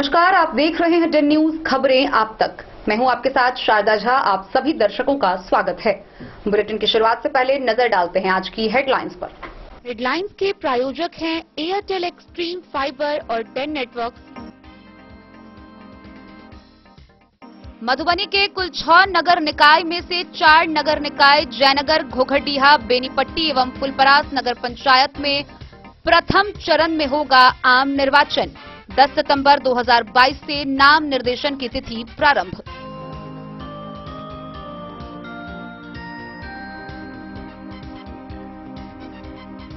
नमस्कार, आप देख रहे हैं 10 न्यूज खबरें आप तक। मैं हूं आपके साथ शारदा झा। आप सभी दर्शकों का स्वागत है। बुलेटिन की शुरुआत से पहले नजर डालते हैं आज की हेडलाइंस पर। हेडलाइंस के प्रायोजक हैं एयरटेल एक्सट्रीम फाइबर और 10 नेटवर्क्स। मधुबनी के कुल 6 नगर निकाय में से 4 नगर निकाय जयनगर, घोघरडीहा, बेनीपट्टी एवं फुलपरास नगर पंचायत में प्रथम चरण में होगा आम निर्वाचन। 10 सितंबर 2022 से नाम निर्देशन की तिथि प्रारंभ।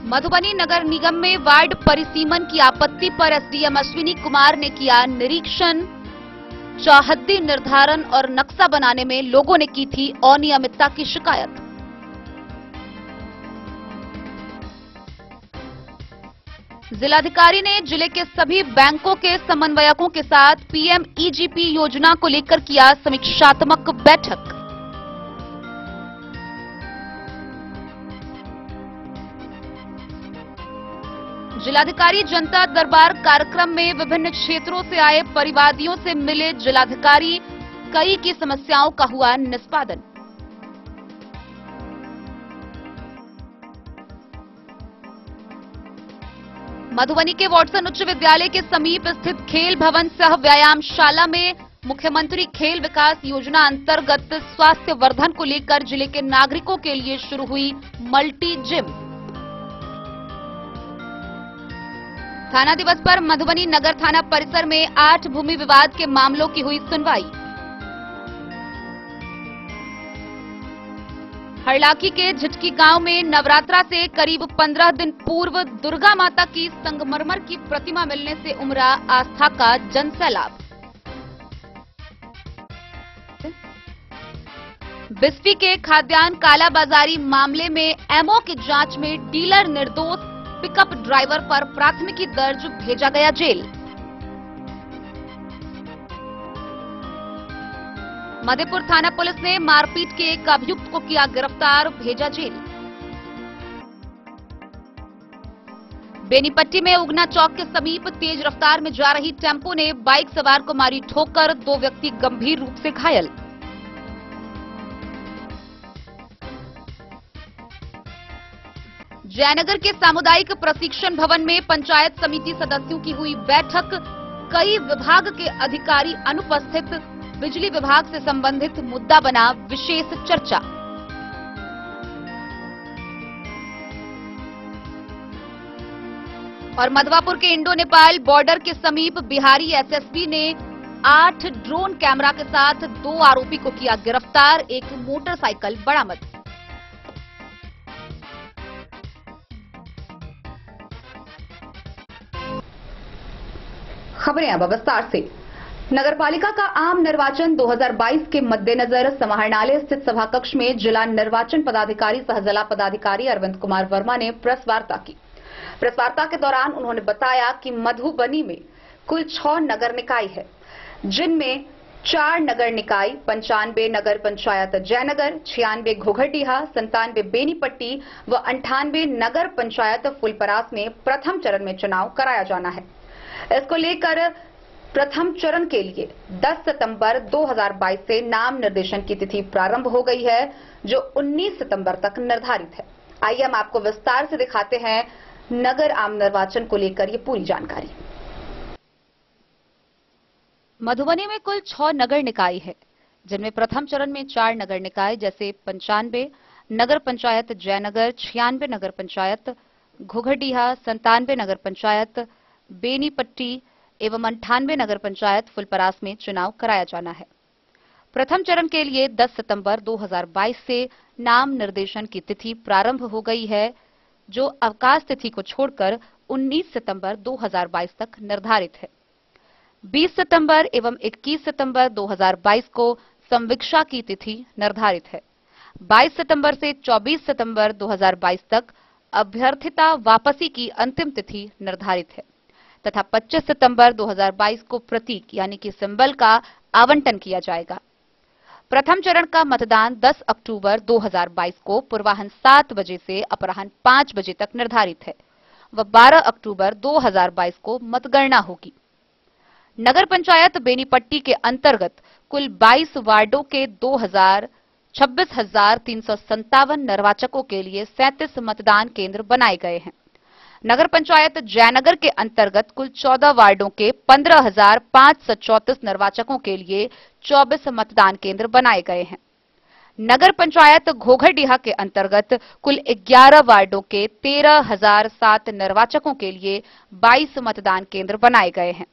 मधुबनी नगर निगम में वार्ड परिसीमन की आपत्ति पर एसडीएम अश्विनी कुमार ने किया निरीक्षण। चौहद्दी निर्धारण और नक्शा बनाने में लोगों ने की थी अनियमितता की शिकायत। जिलाधिकारी ने जिले के सभी बैंकों के समन्वयकों के साथ पीएम ईजीपी योजना को लेकर किया समीक्षात्मक बैठक। जिलाधिकारी जनता दरबार कार्यक्रम में विभिन्न क्षेत्रों से आए परिवादियों से मिले जिलाधिकारी, कई की समस्याओं का हुआ निष्पादन। मधुबनी के वाटसन उच्च विद्यालय के समीप स्थित खेल भवन सह व्यायामशाला में मुख्यमंत्री खेल विकास योजना अंतर्गत स्वास्थ्य वर्धन को लेकर जिले के नागरिकों के लिए शुरू हुई मल्टी जिम। थाना दिवस पर मधुबनी नगर थाना परिसर में 8 भूमि विवाद के मामलों की हुई सुनवाई। हरलाखी के झिटकी गांव में नवरात्रा से करीब 15 दिन पूर्व दुर्गा माता की संगमरमर की प्रतिमा मिलने से उमड़ा आस्था का जनसैलाब। बिस्फी के खाद्यान्न कालाबाजारी मामले में एमओ की जांच में डीलर निर्दोष, पिकअप ड्राइवर पर प्राथमिकी दर्ज, भेजा गया जेल। मधेपुर थाना पुलिस ने मारपीट के एक अभियुक्त को किया गिरफ्तार, भेजा जेल। बेनीपट्टी में उगना चौक के समीप तेज रफ्तार में जा रही टेम्पो ने बाइक सवार को मारी ठोकर, 2 व्यक्ति गंभीर रूप से घायल। जयनगर के सामुदायिक प्रशिक्षण भवन में पंचायत समिति सदस्यों की हुई बैठक, कई विभाग के अधिकारी अनुपस्थित, बिजली विभाग से संबंधित मुद्दा बना विशेष चर्चा। और मधवापुर के इंडो नेपाल बॉर्डर के समीप बिहारी एसएसबी ने 8 ड्रोन कैमरा के साथ 2 आरोपी को किया गिरफ्तार, एक मोटरसाइकिल बरामद। खबरें अब विस्तार से। नगरपालिका का आम निर्वाचन 2022 के मद्देनजर समाहरणालय स्थित सभाकक्ष में जिला निर्वाचन पदाधिकारी सह जिला पदाधिकारी अरविंद कुमार वर्मा ने प्रेस वार्ता की। प्रेस वार्ता के दौरान उन्होंने बताया कि मधुबनी में कुल 6 नगर निकाय है, जिनमें 4 नगर निकाय, 95 नगर पंचायत जयनगर, 96 घोघरडीहा, 97 बेनीपट्टी व 98 नगर पंचायत फुलपरास में प्रथम चरण में चुनाव कराया जाना है। इसको लेकर प्रथम चरण के लिए 10 सितंबर 2022 से नाम निर्देशन की तिथि प्रारंभ हो गई है, जो 19 सितंबर तक निर्धारित है। आइए हम आपको विस्तार से दिखाते हैं नगर आम निर्वाचन को लेकर ये पूरी जानकारी। मधुबनी में कुल 6 नगर निकाय है, जिनमें प्रथम चरण में 4 नगर निकाय जैसे 95 नगर पंचायत जयनगर, 96 नगर पंचायत घोघरडीहा, 97 नगर पंचायत बेनीपट्टी एवं 98 नगर पंचायत फुलपरास में चुनाव कराया जाना है। प्रथम चरण के लिए 10 सितंबर 2022 से नाम निर्देशन की तिथि प्रारंभ हो गई है, जो अवकाश तिथि को छोड़कर 19 सितंबर 2022 तक निर्धारित है। 20 सितंबर एवं 21 सितंबर 2022 को संवीक्षा की तिथि निर्धारित है। 22 सितंबर से 24 सितंबर 2022 तक अभ्यर्थिता वापसी की अंतिम तिथि निर्धारित है तथा 25 सितंबर 2022 को प्रतीक यानी कि सिंबल का आवंटन किया जाएगा। प्रथम चरण का मतदान 10 अक्टूबर 2022 को पूर्वाह्न 7 बजे से अपराह्न 5 बजे तक निर्धारित है व 12 अक्टूबर 2022 को मतगणना होगी। नगर पंचायत बेनीपट्टी के अंतर्गत कुल 22 वार्डों के 26,357 निर्वाचकों के लिए 37 मतदान केंद्र बनाए गए हैं। नगर पंचायत जयनगर के अंतर्गत कुल 14 वार्डों के 15,534 निर्वाचकों के लिए 24 मतदान केंद्र बनाए गए हैं। नगर पंचायत घोघरडीहा के अंतर्गत कुल 11 वार्डों के 13,007 निर्वाचकों के लिए 22 मतदान केंद्र बनाए गए हैं।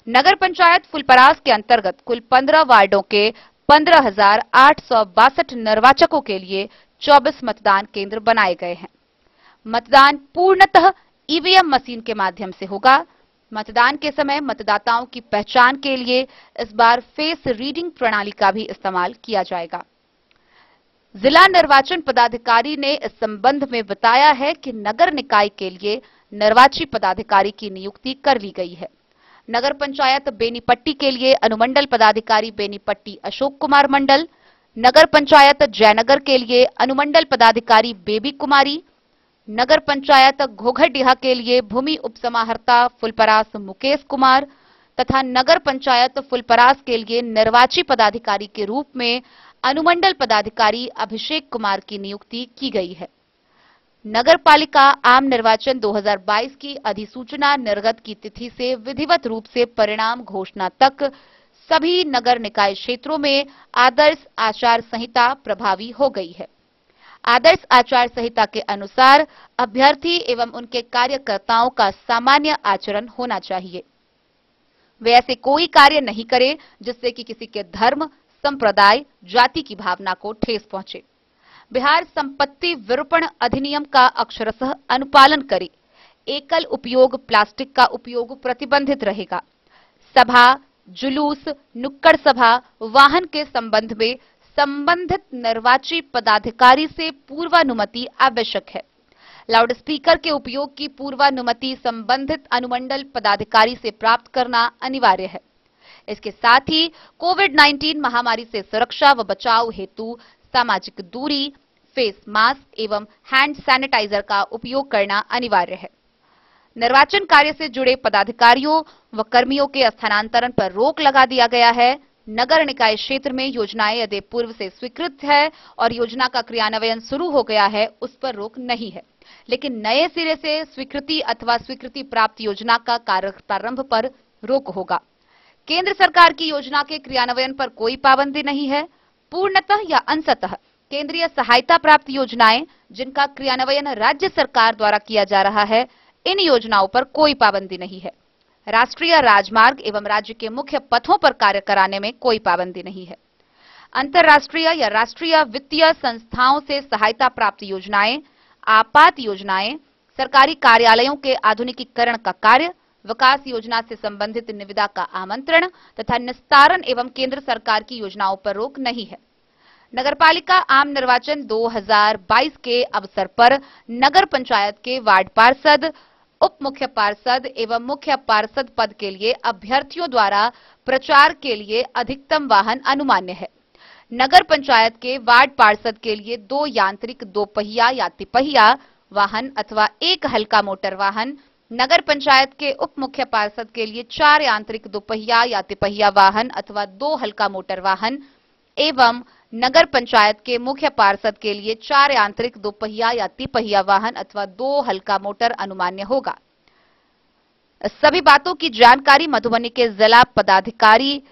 नगर पंचायत फुलपरास के अंतर्गत कुल 15 वार्डों के 15,862 निर्वाचकों के लिए 24 मतदान केंद्र बनाए गए हैं। मतदान पूर्णतः ईवीएम मशीन के माध्यम से होगा। मतदान के समय मतदाताओं की पहचान के लिए इस बार फेस रीडिंग प्रणाली का भी इस्तेमाल किया जाएगा। जिला निर्वाचन पदाधिकारी ने इस संबंध में बताया है कि नगर निकाय के लिए निर्वाची पदाधिकारी की नियुक्ति कर ली गई है। नगर पंचायत बेनीपट्टी के लिए अनुमंडल पदाधिकारी बेनीपट्टी अशोक कुमार मंडल, नगर पंचायत जयनगर के लिए अनुमंडल पदाधिकारी बेबी कुमारी, नगर पंचायत घोघरडीहा के लिए भूमि उपसमाहर्ता फुलपरास मुकेश कुमार तथा नगर पंचायत फुलपरास के लिए निर्वाची पदाधिकारी के रूप में अनुमंडल पदाधिकारी अभिषेक कुमार की नियुक्ति की गई है। नगर पालिका आम निर्वाचन 2022 की अधिसूचना निर्गत की तिथि से विधिवत रूप से परिणाम घोषणा तक सभी नगर निकाय क्षेत्रों में आदर्श आचार संहिता प्रभावी हो गई है। आदर्श आचार संहिता के अनुसार अभ्यर्थी एवं उनके कार्यकर्ताओं का सामान्य आचरण होना चाहिए। वे ऐसे कोई कार्य नहीं करें जिससे कि किसी के धर्म, संप्रदाय, जाति की भावना को ठेस पहुंचे। बिहार संपत्ति विरूपण अधिनियम का अक्षरशः अनुपालन करे। एकल उपयोग प्लास्टिक का उपयोग प्रतिबंधित रहेगा। सभा, जुलूस, नुक्कड़ सभा, वाहन के संबंध में संबंधित निर्वाची पदाधिकारी से पूर्वानुमति आवश्यक है। लाउडस्पीकर के उपयोग की पूर्वानुमति संबंधित अनुमंडल पदाधिकारी से प्राप्त करना अनिवार्य है। इसके साथ ही कोविड-19 महामारी से सुरक्षा व बचाव हेतु सामाजिक दूरी, फेस मास्क एवं हैंड सैनिटाइजर का उपयोग करना अनिवार्य है। निर्वाचन कार्य से जुड़े पदाधिकारियों व कर्मियों के स्थानांतरण पर रोक लगा दिया गया है। नगर निकाय क्षेत्र में योजनाएं यदि पूर्व से स्वीकृत है और योजना का क्रियान्वयन शुरू हो गया है, उस पर रोक नहीं है, लेकिन नए सिरे से स्वीकृति अथवा स्वीकृति प्राप्त योजना का कार्य प्रारंभ पर रोक होगा। केंद्र सरकार की योजना के क्रियान्वयन पर कोई पाबंदी नहीं है। पूर्णतः या अंशतः केंद्रीय सहायता प्राप्त योजनाएं जिनका क्रियान्वयन राज्य सरकार द्वारा किया जा रहा है, इन योजनाओं पर कोई पाबंदी नहीं है। राष्ट्रीय राजमार्ग एवं राज्य के मुख्य पथों पर कार्य कराने में कोई पाबंदी नहीं है। अंतर्राष्ट्रीय या राष्ट्रीय वित्तीय संस्थाओं से सहायता प्राप्त योजनाएं, आपात योजनाएं, सरकारी कार्यालयों के आधुनिकीकरण का कार्य, विकास योजना से संबंधित निविदा का आमंत्रण तथा निस्तारण एवं केंद्र सरकार की योजनाओं पर रोक नहीं है। नगरपालिका आम निर्वाचन 2022 के अवसर पर नगर पंचायत के वार्ड पार्षद, उप मुख्य पार्षद एवं मुख्य पार्षद पद के लिए अभ्यर्थियों द्वारा प्रचार के लिए अधिकतम वाहन अनुमान्य है। नगर पंचायत के वार्ड पार्षद के लिए 2 यांत्रिक 2 पहिया या तिपहिया वाहन अथवा 1 हल्का मोटर वाहन, नगर पंचायत के उप मुख्य पार्षद के लिए 4 यांत्रिक 2 पहिया या तिपहिया वाहन अथवा 2 हल्का मोटर वाहन एवं नगर पंचायत के मुख्य पार्षद के लिए 4 यांत्रिक 2 पहिया या तिपहिया वाहन अथवा 2 हल्का मोटर अनुमान्य होगा। सभी बातों की जानकारी मधुबनी के जिला पदाधिकारी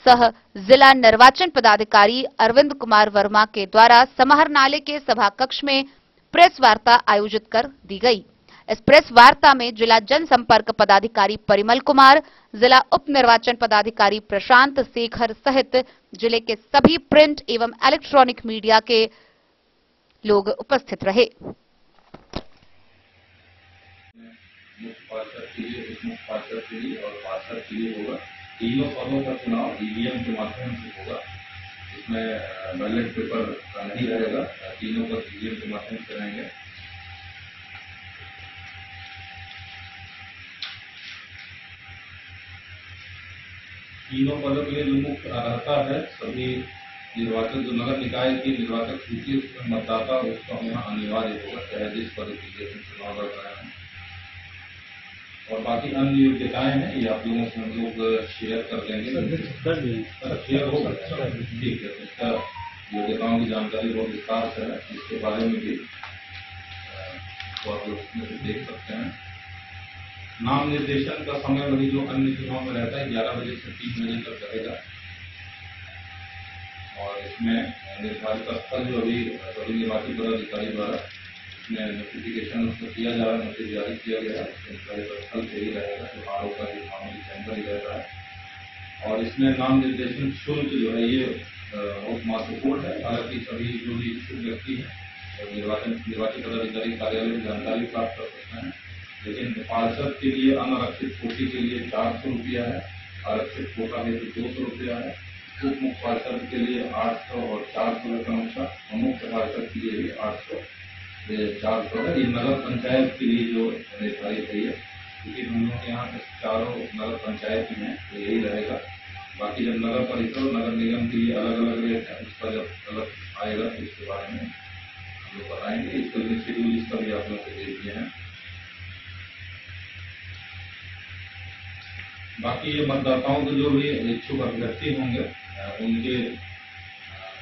सह जिला निर्वाचन पदाधिकारी अरविंद कुमार वर्मा के द्वारा समाहरणालय के सभा कक्ष में प्रेस वार्ता आयोजित कर दी गई। इस प्रेस वार्ता में जिला जनसंपर्क पदाधिकारी परिमल कुमार, जिला उप निर्वाचन पदाधिकारी प्रशांत शेखर सहित जिले के सभी प्रिंट एवं इलेक्ट्रॉनिक मीडिया के लोग उपस्थित रहे। तीनों पदों का चुनाव ईवीएम के माध्यम से होगा। इसमें बैलेट पेपर नहीं रहेगा, तीनों का ईवीएम के माध्यम से रहेंगे। तीनों पदों के लिए जो मुख्य अर्हता है, सभी निर्वाचक जो नगर निकाय की निर्वाचक सूची मतदाता उसका होना अनिवार्य होगा, चाहे जिस पद के लिए चुनाव लड़ रहे हैं। और बाकी अन्य योग्यताएं हैं ये आप लोगों से हम लोग शेयर कर देंगे। शेयर होगा, ठीक है। इसका योग्यताओं की जानकारी बहुत विस्तार से है, इसके बारे में भी तो आप लोग इसमें से देख सकते हैं। नाम निर्देशन का समय वही जो अन्य चुनाव में रहता है, 11 बजे से 3 बजे तक रहेगा। और इसमें निर्धारित स्थल जो अभी सभी निर्वाची पदाधिकारी द्वारा इसमें नोटिफिकेशन किया जा रहा है, नोटिस जारी किया गया है, निर्धारित स्थल से ही रहेगा जो आरोप का जो मामूली चैम्बर ही रहता है। और इसमें नाम निर्देशन शुल्क जो है ये बहुत महत्वपूर्ण है। हालांकि सभी जो भी इच्छुक व्यक्ति है निर्वाची पदाधिकारी कार्यालय में जानकारी प्राप्त कर सकते हैं, लेकिन पार्षद के लिए अनारक्षित कोटि के लिए 400 रुपया है, आरक्षित कोटा है तो 200 रुपया है, उप मुख्य पार्षद के लिए 800 और 400 का अनुसार, और मुख्य पार्षद के लिए भी 800 400 है। ये नगर पंचायत के लिए जो निर्धारित है, क्योंकि हम लोग के यहाँ चारों नगर पंचायत में तो यही रहेगा। बाकी जब नगर परिषद और नगर निगम के लिए अलग अलग रेट है, उसका जब अलग आएगा तो इसके बारे में हम लोग बताएंगे। इसका शेड्यूल इसका भी आप लोग को दे दिए हैं। बाकी ये मतदाताओं को जो भी इच्छुक अभ्यर्थी होंगे उनके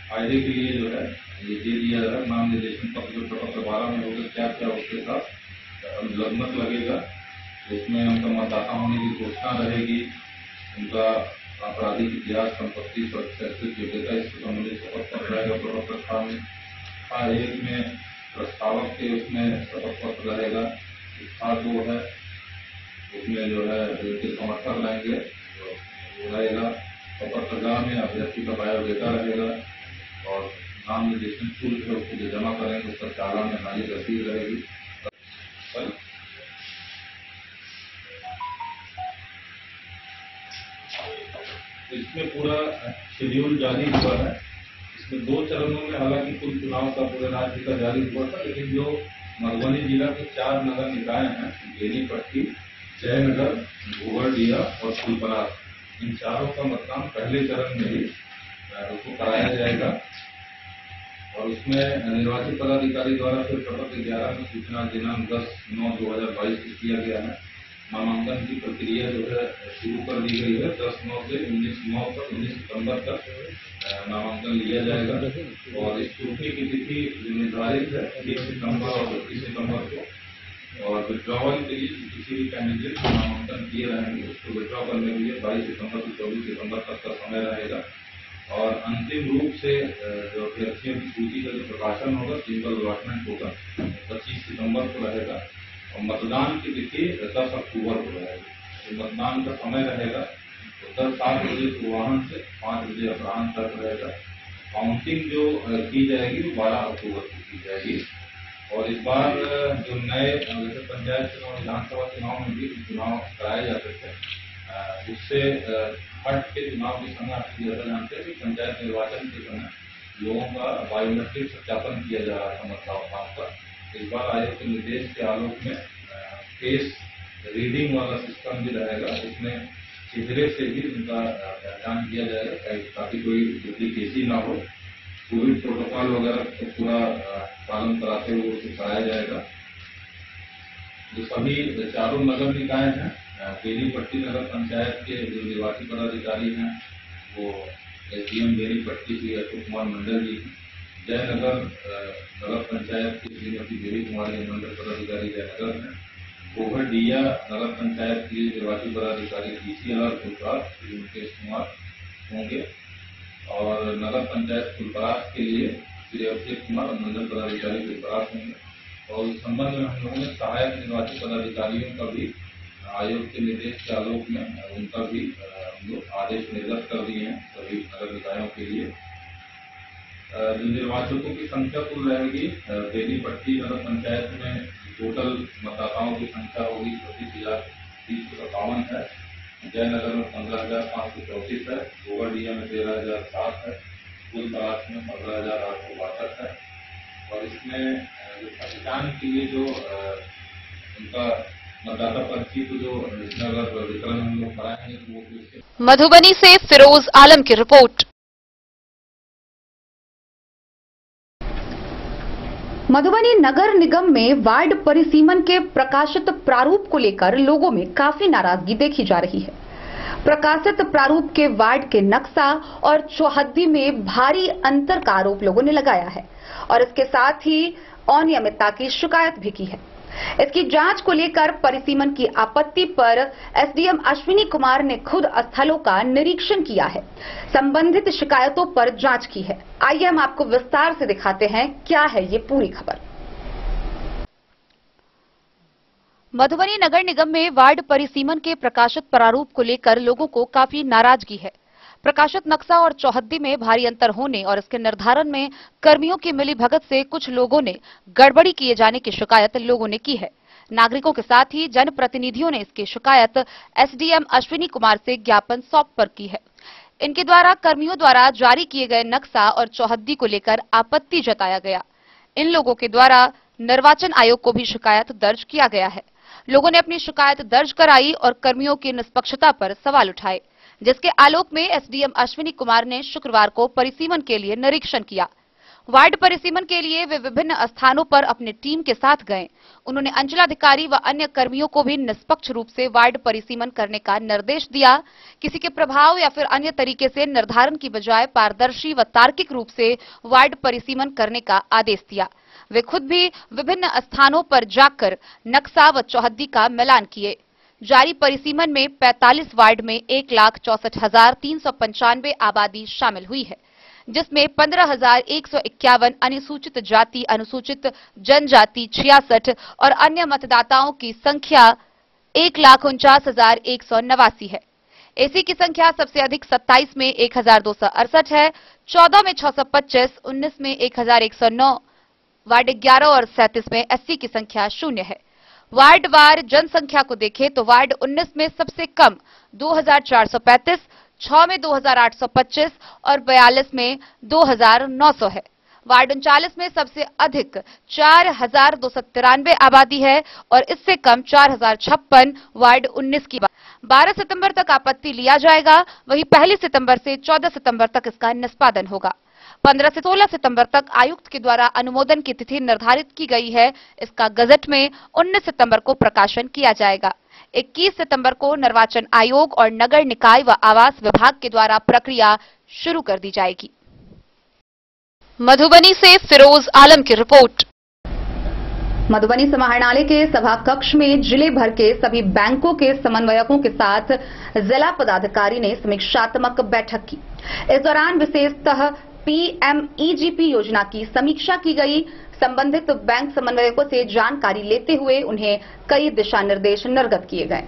फायदे के लिए जो है ये दे दिया जा रहा है। नाम निर्देशन पत्र जो प्रपत्र 12 में होगा, क्या क्या उसके साथ लगमत लगेगा, उसमें उनका मतदाता होने की घोषणा रहेगी, उनका आपराधिक इतिहास, संपत्ति, शैक्षिक योग्यता, इससे संबंधित शपथ पत्र रहेगा प्रपत्र में। एक में प्रस्तावक के उसमें शपथ पत्र रहेगा। 2 है उसमें जो है उनके समर्थक रहेंगे वो रहेगा। शपथ में अभ्यर्थी का बायोडेटा रहेगा और नाम निर्देशन शुल्क है उसको जो जमा करेंगे उसका चालान में हाजिर रसीद रहेगी। इसमें पूरा शेड्यूल जारी हुआ है। इसमें 2 चरणों में हालांकि कुल चुनाव का पूरे राज्य का जारी हुआ था, लेकिन जो मधुबनी जिला के 4 नगर निकाय हैं, बेनीपट्टी, जयनगर, घोघरडीहा और फुलपरास, इन चारों का मतदान पहले चरण में ही उसको कराया जाएगा। और उसमें निर्वाचित पदाधिकारी द्वारा फिर प्रपत्र 11 में सूचना दिनांक 10/9/2022 को किया गया है। नामांकन की प्रक्रिया जो है शुरू कर दी गई है। 10/9 से 19/9 तक 19 सितंबर तक नामांकन लिया जाएगा। और इस छुट्टी की तिथि निर्धारित है 1 सितंबर और 31 सितंबर को। और विड्रॉवल के लिए किसी भी कैंडिडेट को नामांकन किए रहेंगे उसको विड्रॉ करने के लिए 22 सितंबर से 24 सितंबर तक का समय रहेगा। और अंतिम रूप से जो अभ्यर्थियों की सूची का जो प्रकाशन होगा, सिंगल अलॉटमेंट होगा, 25 सितंबर को रहेगा। और मतदान की तिथि 10 अक्टूबर को रहेगी। तो मतदान का समय रहेगा तो 7 बजे पूर्वाह्न से 5 बजे अपराह्न तक रहेगा। काउंटिंग जो की जाएगी वो 12 अक्टूबर को की जाएगी। और इस बार जो नए जैसे पंचायत चुनाव, विधानसभा चुनाव में भी चुनाव कराए जाते थे, उससे हट के चुनाव के समय आप जैसा जानते हैं कि पंचायत निर्वाचन के समय लोगों का बायोमेट्रिक सत्यापन किया जा रहा था मतदाताओं का। इस बार आयोग के निर्देश के आलोक में फेस रीडिंग वाला सिस्टम भी रहेगा। उसमें चेहरे से भी उनका पहचान किया जाएगा ताकि कोई डुप्लीकेसी ना हो। कोविड प्रोटोकॉल वगैरह को पूरा पालन कराते हुए उसे कराया जाएगा। जो सभी चारों नगर निकाय हैं, बेनीपट्टी नगर पंचायत के जो निर्वाची पदाधिकारी हैं वो एसडीएम बेनीपट्टी श्री अशोक कुमार मंडल जी, जयनगर नगर पंचायत की श्रीमती देवी कुमारी मंडल पदाधिकारी जयनगर हैं, घोघरडीहा नगर पंचायत के निर्वाची पदाधिकारी DCLR फुलपरास श्री मुकेश कुमार होंगे। और नगर पंचायत फुलपरास के लिए श्री अभिषेक कुमार मंडल पदाधिकारी फुलपरास होंगे। और इस संबंध में हम लोगों ने सहायक निर्वाची पदाधिकारियों का भी आयोग के निर्देश के आलोक में उनका भी हम लोग आदेश निर्गत कर दिए हैं सभी नगर निकायों के लिए। जो निर्वाचकों की संख्या कुल रहेगी, बेनीपट्टी नगर पंचायत में टोटल मतदाताओं की संख्या होगी 25,357 है, जयनगर में 15,534 है, घोघरडीहा में 13,007 है, फुलपरास में 15,862 है। और इसमें पहचान के लिए जो उनका मतदाता पर्ची को जो नगर वितरण हम लोग कराएंगे तो वो मधुबनी से फिरोज आलम की रिपोर्ट। मधुबनी नगर निगम में वार्ड परिसीमन के प्रकाशित प्रारूप को लेकर लोगों में काफी नाराजगी देखी जा रही है। प्रकाशित प्रारूप के वार्ड के नक्शा और चौहद्दी में भारी अंतर का आरोप लोगों ने लगाया है और इसके साथ ही अनियमितता की शिकायत भी की है। इसकी जांच को लेकर परिसीमन की आपत्ति पर एसडीएम अश्विनी कुमार ने खुद स्थलों का निरीक्षण किया है, संबंधित शिकायतों पर जांच की है। आइए हम आपको विस्तार से दिखाते हैं क्या है ये पूरी खबर। मधुबनी नगर निगम में वार्ड परिसीमन के प्रकाशित प्रारूप को लेकर लोगों को काफी नाराजगी है। प्रकाशित नक्शा और चौहद्दी में भारी अंतर होने और इसके निर्धारण में कर्मियों की मिलीभगत से कुछ लोगों ने गड़बड़ी किए जाने की शिकायत लोगों ने की है। नागरिकों के साथ ही जनप्रतिनिधियों ने इसकी शिकायत एसडीएम अश्विनी कुमार से ज्ञापन सौंप पर की है। इनके द्वारा कर्मियों द्वारा जारी किए गए नक्शा और चौहद्दी को लेकर आपत्ति जताया गया। इन लोगों के द्वारा निर्वाचन आयोग को भी शिकायत दर्ज किया गया है। लोगों ने अपनी शिकायत दर्ज कराई और कर्मियों की निष्पक्षता पर सवाल उठाए, जिसके आलोक में एसडीएम अश्विनी कुमार ने शुक्रवार को परिसीमन के लिए निरीक्षण किया। वार्ड परिसीमन के लिए वे विभिन्न स्थानों पर अपनी टीम के साथ गए। उन्होंने अंचलाधिकारी व अन्य कर्मियों को भी निष्पक्ष रूप से वार्ड परिसीमन करने का निर्देश दिया। किसी के प्रभाव या फिर अन्य तरीके से निर्धारण की बजाय पारदर्शी व तार्किक रूप से वार्ड परिसीमन करने का आदेश दिया। वे खुद भी विभिन्न स्थानों पर जाकर नक्शा व चौहद्दी का मिलान किए। जारी परिसीमन में 45 वार्ड में 1,64,395 आबादी शामिल हुई है, जिसमें 15,151 अनुसूचित जाति, अनुसूचित जनजाति 66 और अन्य मतदाताओं की संख्या 1,49,189 है। एसी की संख्या सबसे अधिक 27 में 1,268 है, 14 में 625, 19 में 1,109, वार्ड 11 और 37 में एससी की संख्या 0 है। वार्ड वार जनसंख्या को देखें तो वार्ड 19 में सबसे कम 2,435, 6 में 2,825 और 42 में 2,900 है। वार्ड 39 में सबसे अधिक 4,293 आबादी है और इससे कम 4,056 वार्ड 19 की। 12 सितंबर तक आपत्ति लिया जाएगा, वहीं 1 सितंबर से 14 सितंबर तक इसका निष्पादन होगा। 15 से 16 सितंबर तक आयुक्त के द्वारा अनुमोदन की तिथि निर्धारित की गई है। इसका गजट में 19 सितंबर को प्रकाशन किया जाएगा। 21 सितंबर को निर्वाचन आयोग और नगर निकाय व आवास विभाग के द्वारा प्रक्रिया शुरू कर दी जाएगी। मधुबनी से फिरोज आलम की रिपोर्ट। मधुबनी समाहरणालय के सभा कक्ष में जिले भर के सभी बैंकों के समन्वयकों के साथ जिला पदाधिकारी ने समीक्षात्मक बैठक की। इस दौरान विशेषतः पीएमईजीपी योजना की समीक्षा की गई। संबंधित बैंक समन्वयकों से जानकारी लेते हुए उन्हें कई दिशा निर्देश निर्गत किए गए।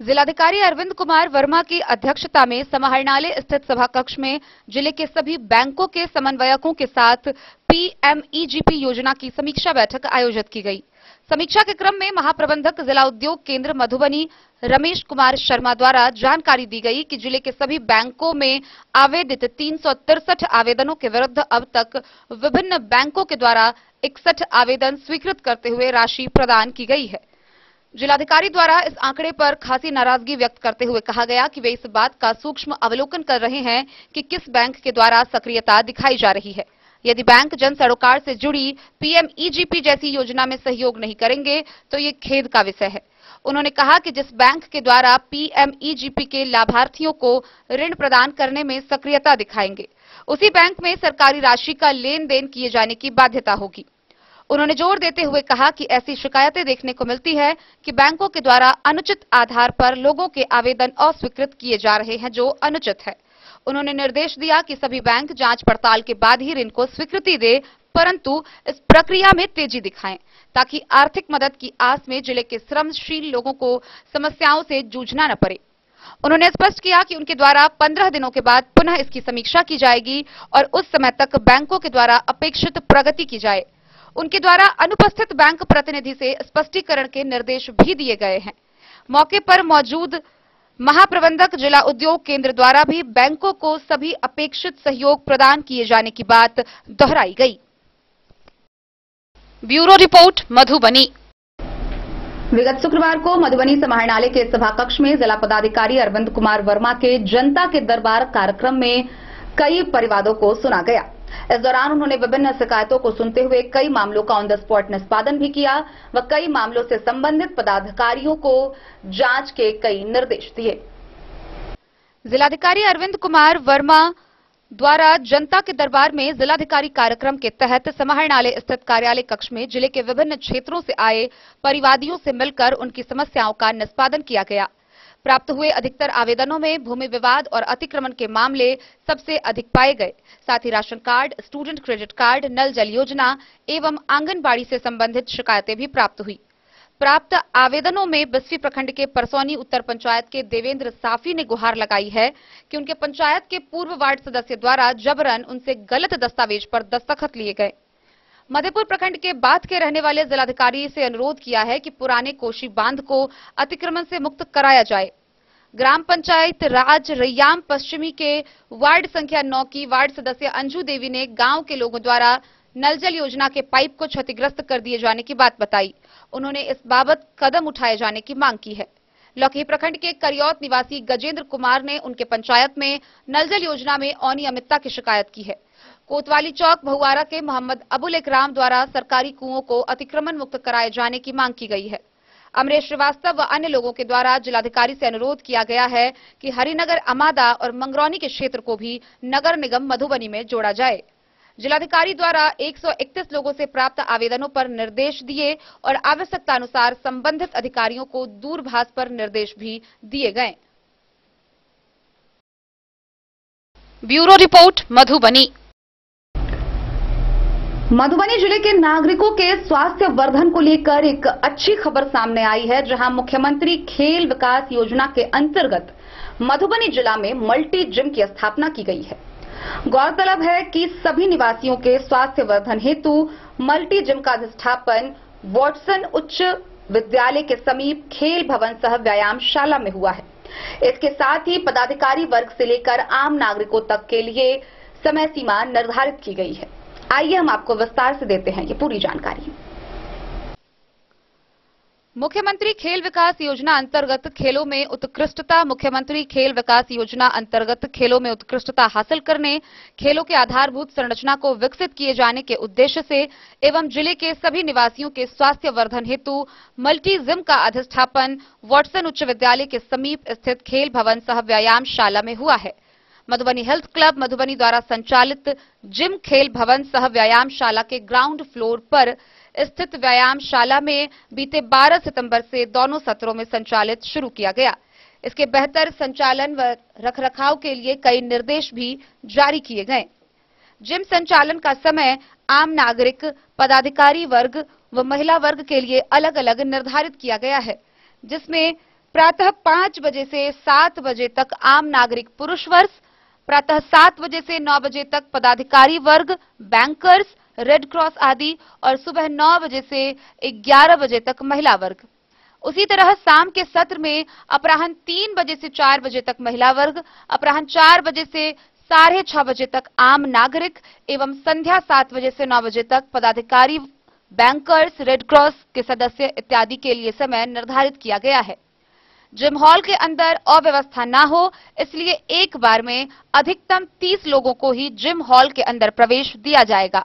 जिलाधिकारी अरविंद कुमार वर्मा की अध्यक्षता में समाहरणालय स्थित सभा कक्ष में जिले के सभी बैंकों के समन्वयकों के साथ पीएमईजीपी योजना की समीक्षा बैठक आयोजित की गई। समीक्षा के क्रम में महाप्रबंधक जिला उद्योग केंद्र मधुबनी रमेश कुमार शर्मा द्वारा जानकारी दी गई कि जिले के सभी बैंकों में आवेदित 363 आवेदनों के विरुद्ध अब तक विभिन्न बैंकों के द्वारा 61 आवेदन स्वीकृत करते हुए राशि प्रदान की गई है। जिलाधिकारी द्वारा इस आंकड़े पर खासी नाराजगी व्यक्त करते हुए कहा गया कि वे इस बात का सूक्ष्म अवलोकन कर रहे हैं कि किस बैंक के द्वारा सक्रियता दिखाई जा रही है। यदि बैंक जन सरोकार से जुड़ी पीएमईजीपी जैसी योजना में सहयोग नहीं करेंगे तो ये खेद का विषय है। उन्होंने कहा कि जिस बैंक के द्वारा पीएमईजीपी के लाभार्थियों को ऋण प्रदान करने में सक्रियता दिखाएंगे, उसी बैंक में सरकारी राशि का लेन देन किए जाने की बाध्यता होगी। उन्होंने जोर देते हुए कहा कि ऐसी शिकायतें देखने को मिलती है कि बैंकों के द्वारा अनुचित आधार पर लोगों के आवेदन अस्वीकृत किए जा रहे हैं, जो अनुचित है। उन्होंने निर्देश दिया कि सभी बैंक जांच पड़ताल के बाद ही ऋण को स्वीकृति दे, परंतु इस प्रक्रिया में तेजी दिखाएं ताकि आर्थिक मदद की आस में जिले के श्रमशील लोगों को समस्याओं से जूझना न पड़े। उन्होंने स्पष्ट किया कि उनके द्वारा 15 दिनों के बाद पुनः इसकी समीक्षा की जाएगी और उस समय तक बैंकों के द्वारा अपेक्षित प्रगति की जाए। उनके द्वारा अनुपस्थित बैंक प्रतिनिधि से स्पष्टीकरण के निर्देश भी दिए गए हैं। मौके पर मौजूद महाप्रबंधक जिला उद्योग केंद्र द्वारा भी बैंकों को सभी अपेक्षित सहयोग प्रदान किए जाने की बात दोहराई गई। Bureau report, Madhubani. विगत शुक्रवार को मधुबनी समाहरणालय के सभा कक्ष में जिला पदाधिकारी अरविंद कुमार वर्मा के जनता के दरबार कार्यक्रम में कई परिवादों को सुना गया। इस दौरान उन्होंने विभिन्न शिकायतों को सुनते हुए कई मामलों का ऑन द स्पॉट निष्पादन भी किया व कई मामलों से संबंधित पदाधिकारियों को जांच के कई निर्देश दिए। जिलाधिकारी अरविंद कुमार वर्मा द्वारा जनता के दरबार में जिलाधिकारी कार्यक्रम के तहत समाहरणालय स्थित कार्यालय कक्ष में जिले के विभिन्न क्षेत्रों से आए परिवादियों से मिलकर उनकी समस्याओं का निष्पादन किया गया। प्राप्त हुए अधिकतर आवेदनों में भूमि विवाद और अतिक्रमण के मामले सबसे अधिक पाए गए। साथ ही ration card, student credit card, नल जल योजना एवं आंगनबाड़ी से संबंधित शिकायतें भी प्राप्त हुई। प्राप्त आवेदनों में बिस्फी प्रखंड के परसौनी उत्तर पंचायत के देवेंद्र साफी ने गुहार लगाई है कि उनके पंचायत के पूर्व वार्ड सदस्य द्वारा जबरन उनसे गलत दस्तावेज पर दस्तखत लिए गए। मधेपुर प्रखंड के बाथ के रहने वाले जिलाधिकारी से अनुरोध किया है कि पुराने कोशी बांध को अतिक्रमण से मुक्त कराया जाए। ग्राम पंचायत राज रैयाम पश्चिमी के वार्ड संख्या 9 की वार्ड सदस्य अंजू देवी ने गांव के लोगों द्वारा नल जल योजना के पाइप को क्षतिग्रस्त कर दिए जाने की बात बताई। उन्होंने इस बाबत कदम उठाए जाने की मांग की है। लौकी प्रखंड के करियौत निवासी गजेंद्र कुमार ने उनके पंचायत में नल जल योजना में अनियमितता की शिकायत की है। कोतवाली चौक बहुआरा के मोहम्मद अबुल इकराम द्वारा सरकारी कुओं को अतिक्रमण मुक्त कराए जाने की मांग की गई है। अमरेश श्रीवास्तव व अन्य लोगों के द्वारा जिलाधिकारी से अनुरोध किया गया है कि हरिनगर, अमादा और मंगरौनी के क्षेत्र को भी नगर निगम मधुबनी में जोड़ा जाए। जिलाधिकारी द्वारा 131 लोगों से प्राप्त आवेदनों पर निर्देश दिए और आवश्यकतानुसार संबंधित अधिकारियों को दूरभाष पर निर्देश भी दिए गए। Bureau report, Madhubani. मधुबनी जिले के नागरिकों के स्वास्थ्य वर्धन को लेकर एक अच्छी खबर सामने आई है, जहां मुख्यमंत्री खेल विकास योजना के अंतर्गत मधुबनी जिला में मल्टी जिम की स्थापना की गई है। गौरतलब है कि सभी निवासियों के स्वास्थ्य वर्धन हेतु मल्टी जिम का अधिष्ठापन वॉटसन उच्च विद्यालय के समीप खेल भवन सह व्यायामशाला में हुआ है। इसके साथ ही पदाधिकारी वर्ग से लेकर आम नागरिकों तक के लिए समय सीमा निर्धारित की गई है। आइए हम आपको विस्तार से देते हैं ये पूरी जानकारी। मुख्यमंत्री खेल विकास योजना अंतर्गत खेलों में उत्कृष्टता। मुख्यमंत्री खेल विकास योजना अंतर्गत खेलों में उत्कृष्टता हासिल करने, खेलों के आधारभूत संरचना को विकसित किए जाने के उद्देश्य से एवं जिले के सभी निवासियों के स्वास्थ्य वर्धन हेतु मल्टी जिम का अधिष्ठापन वॉटसन उच्च विद्यालय के समीप स्थित खेल भवन सह व्यायामशाला में हुआ है। मधुबनी हेल्थ क्लब मधुबनी द्वारा संचालित जिम खेल भवन सह व्यायामशाला के ग्राउंड फ्लोर पर स्थित व्यायामशाला में बीते 12 सितंबर से दोनों सत्रों में संचालित शुरू किया गया। इसके बेहतर संचालन व रखरखाव के लिए कई निर्देश भी जारी किए गए। जिम संचालन का समय आम नागरिक, पदाधिकारी वर्ग व महिला वर्ग के लिए अलग अलग निर्धारित किया गया है, जिसमें प्रातः 5 बजे से 7 बजे तक आम नागरिक पुरुष वर्ग, प्रातः 7 बजे से 9 बजे तक पदाधिकारी वर्ग, बैंकर्स, रेड क्रॉस आदि और सुबह 9 बजे से 11 बजे तक महिला वर्ग। उसी तरह शाम के सत्र में अपराह्न 3 बजे से 4 बजे तक महिला वर्ग, अपराह्न 4 बजे से 6:30 बजे तक आम नागरिक एवं संध्या 7 बजे से 9 बजे तक पदाधिकारी, बैंकर्स, रेड क्रॉस के सदस्य इत्यादि के लिए समय निर्धारित किया गया है। जिम हॉल के अंदर अव्यवस्था न हो, इसलिए एक बार में अधिकतम 30 लोगों को ही जिम हॉल के अंदर प्रवेश दिया जाएगा।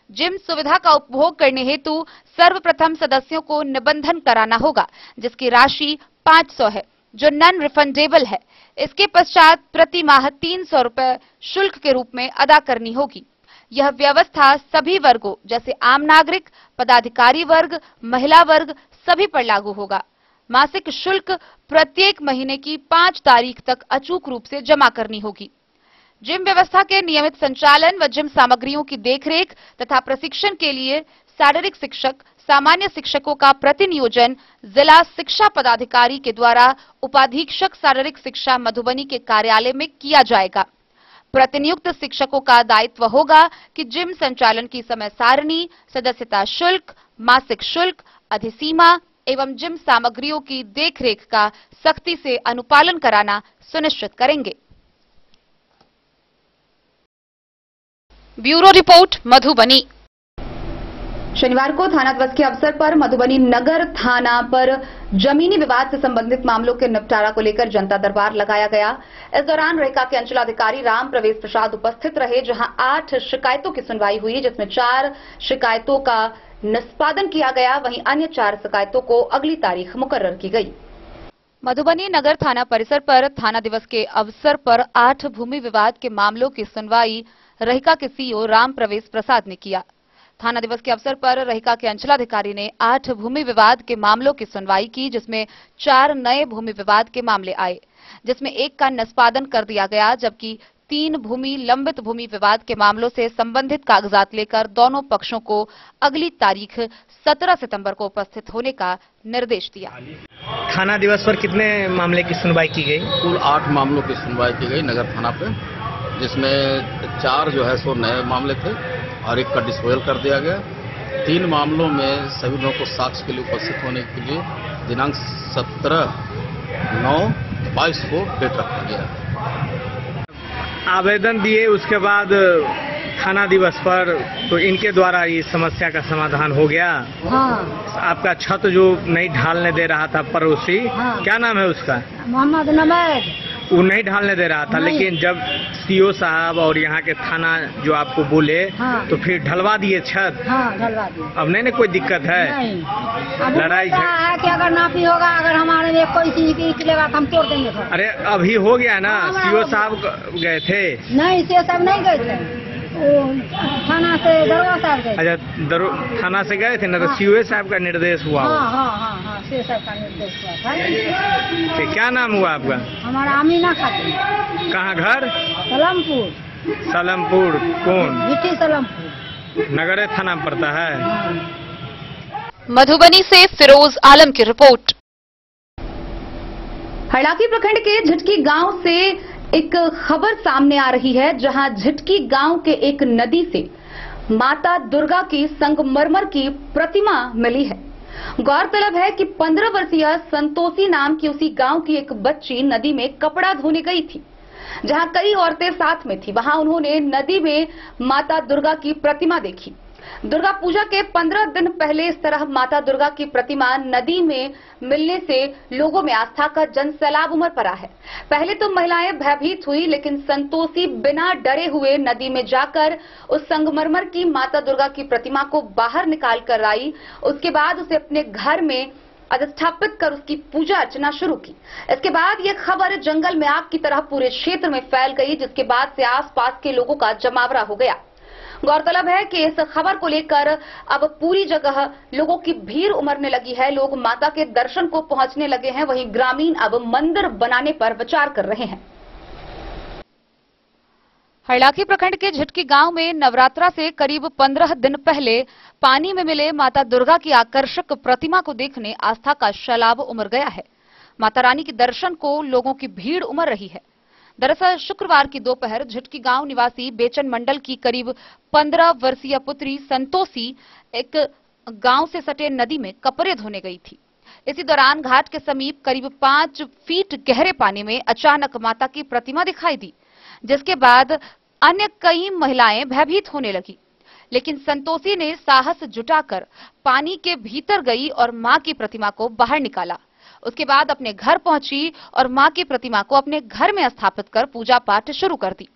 जिम सुविधा का उपभोग करने हेतु सर्वप्रथम सदस्यों को निबंधन कराना होगा, जिसकी राशि 500 है, जो नॉन रिफंडेबल है। इसके पश्चात प्रति माह 300 रुपए शुल्क के रूप में अदा करनी होगी। यह व्यवस्था सभी वर्गों जैसे आम नागरिक, पदाधिकारी वर्ग, महिला वर्ग सभी पर लागू होगा। मासिक शुल्क प्रत्येक महीने की 5 तारीख तक अचूक रूप से जमा करनी होगी। जिम व्यवस्था के नियमित संचालन व जिम सामग्रियों की देखरेख तथा प्रशिक्षण के लिए शारीरिक शिक्षक, सामान्य शिक्षकों का प्रतिनियोजन जिला शिक्षा पदाधिकारी के द्वारा उपाधीक्षक शारीरिक शिक्षा मधुबनी के कार्यालय में किया जाएगा। प्रतिनियुक्त शिक्षकों का दायित्व होगा कि जिम संचालन की समय सारणी, सदस्यता शुल्क, मासिक शुल्क, अधिसीमा एवं जिम सामग्रियों की देखरेख का सख्ती से अनुपालन कराना सुनिश्चित करेंगे। Bureau report, Madhubani. शनिवार को थाना दिवस के अवसर पर मधुबनी नगर थाना पर जमीनी विवाद से संबंधित मामलों के निपटारा को लेकर जनता दरबार लगाया गया। इस दौरान रेखा के अंचलाधिकारी राम प्रवेश प्रसाद उपस्थित रहे, जहां 8 शिकायतों की सुनवाई हुई, जिसमें 4 शिकायतों का निष्पादन किया गया। वहीं अन्य 4 शिकायतों को अगली तारीख मुकर्रर की गई। मधुबनी नगर थाना परिसर पर थाना दिवस के अवसर पर 8 भूमि विवाद के मामलों की सुनवाई रेखा के सीईओ राम प्रवेश प्रसाद ने किया। थाना दिवस के अवसर पर रेखा के अंचलाधिकारी ने 8 भूमि विवाद के मामलों की सुनवाई की, जिसमें 4 नए भूमि विवाद के मामले आए, जिसमें 1 का निष्पादन कर दिया गया, जबकि 3 लंबित भूमि विवाद के मामलों से संबंधित कागजात लेकर दोनों पक्षों को अगली तारीख 17 सितंबर को उपस्थित होने का निर्देश दिया। थाना दिवस पर कितने मामले की सुनवाई की गई? कुल 8 मामलों की सुनवाई की गई नगर थाना पे, जिसमें 4 जो है सो नए मामले थे और 1 का डिस्पोजल कर दिया गया। 3 मामलों में सभी लोगों को साक्ष्य के लिए उपस्थित होने के लिए दिनांक 17/9/22 को डेट रखा गया। आवेदन दिए उसके बाद थाना दिवस पर तो इनके द्वारा ये समस्या का समाधान हो गया। हाँ। आपका छत जो नहीं ढालने दे रहा था पड़ोसी, हाँ। क्या नाम है उसका? मोहम्मद नमैद। वो नहीं ढालने दे रहा था, लेकिन जब सीओ साहब और यहाँ के थाना जो आपको बोले, हाँ। तो फिर ढलवा दिए छत। हाँ, ढलवा दिए। अब नहीं ना कोई दिक्कत है? नहीं। अब लड़ाई है कि अगर नापी होगा, अगर हमारे में कोई चीज की निकलेगा तो हम तोड़ देंगे सर। अरे अभी हो गया ना, सीओ साहब गए थे? नहीं, से सब नहीं गए थे, थाना से दरोगा साहब गए। अच्छा, थाना से गए थे ना, तो सीओ साहब का निर्देश हुआ। हाँ हाँ हाँ हाँ, से सब का निर्देश हुआ था। तो क्या नाम हुआ आपका? हमारा अमीना खातून। कहाँ घर? सलमपुर। सलमपुर कौन? मिट्टी सलमपुर। नगर थाना पड़ता है। हाँ। मधुबनी से फिरोज आलम की रिपोर्ट। हरलाखी प्रखंड के झिटकी गांव से एक खबर सामने आ रही है, जहां झिटकी गांव के एक नदी से माता दुर्गा की संगमरमर की प्रतिमा मिली है। गौरतलब है कि 15 वर्षीय संतोषी नाम की उसी गांव की एक बच्ची नदी में कपड़ा धोने गई थी, जहां कई औरतें साथ में थी। वहां उन्होंने नदी में माता दुर्गा की प्रतिमा देखी। दुर्गा पूजा के 15 दिन पहले इस तरह माता दुर्गा की प्रतिमा नदी में मिलने से लोगों में आस्था का जनसैलाब उमड़ पड़ा है। पहले तो महिलाएं भयभीत हुई, लेकिन संतोषी बिना डरे हुए नदी में जाकर उस संगमरमर की माता दुर्गा की प्रतिमा को बाहर निकाल कर आई। उसके बाद उसे अपने घर में अधिष्ठापित कर उसकी पूजा अर्चना शुरू की। इसके बाद यह खबर जंगल में आग की तरह पूरे क्षेत्र में फैल गई, जिसके बाद से आसपास के लोगों का जमावड़ा हो गया। गौरतलब है कि इस खबर को लेकर अब पूरी जगह लोगों की भीड़ उमड़ने लगी है। लोग माता के दर्शन को पहुंचने लगे हैं। वहीं ग्रामीण अब मंदिर बनाने पर विचार कर रहे हैं। हरलाखी प्रखंड के झिटकी गांव में नवरात्रा से करीब 15 दिन पहले पानी में मिले माता दुर्गा की आकर्षक प्रतिमा को देखने आस्था का सैलाब उमड़ गया है। माता रानी के दर्शन को लोगों की भीड़ उमड़ रही है। दरअसल शुक्रवार की दोपहर झिटकी गांव निवासी बेचन मंडल की करीब 15 वर्षीय पुत्री संतोषी एक गांव से सटे नदी में कपड़े धोने गई थी। इसी दौरान घाट के समीप करीब 5 फीट गहरे पानी में अचानक माता की प्रतिमा दिखाई दी, जिसके बाद अन्य कई महिलाएं भयभीत होने लगी। लेकिन संतोषी ने साहस जुटाकर पानी के भीतर गई और मां की प्रतिमा को बाहर निकाला। उसके बाद अपने घर पहुंची और मां की प्रतिमा को अपने घर में स्थापित कर पूजा पाठ शुरू कर दी।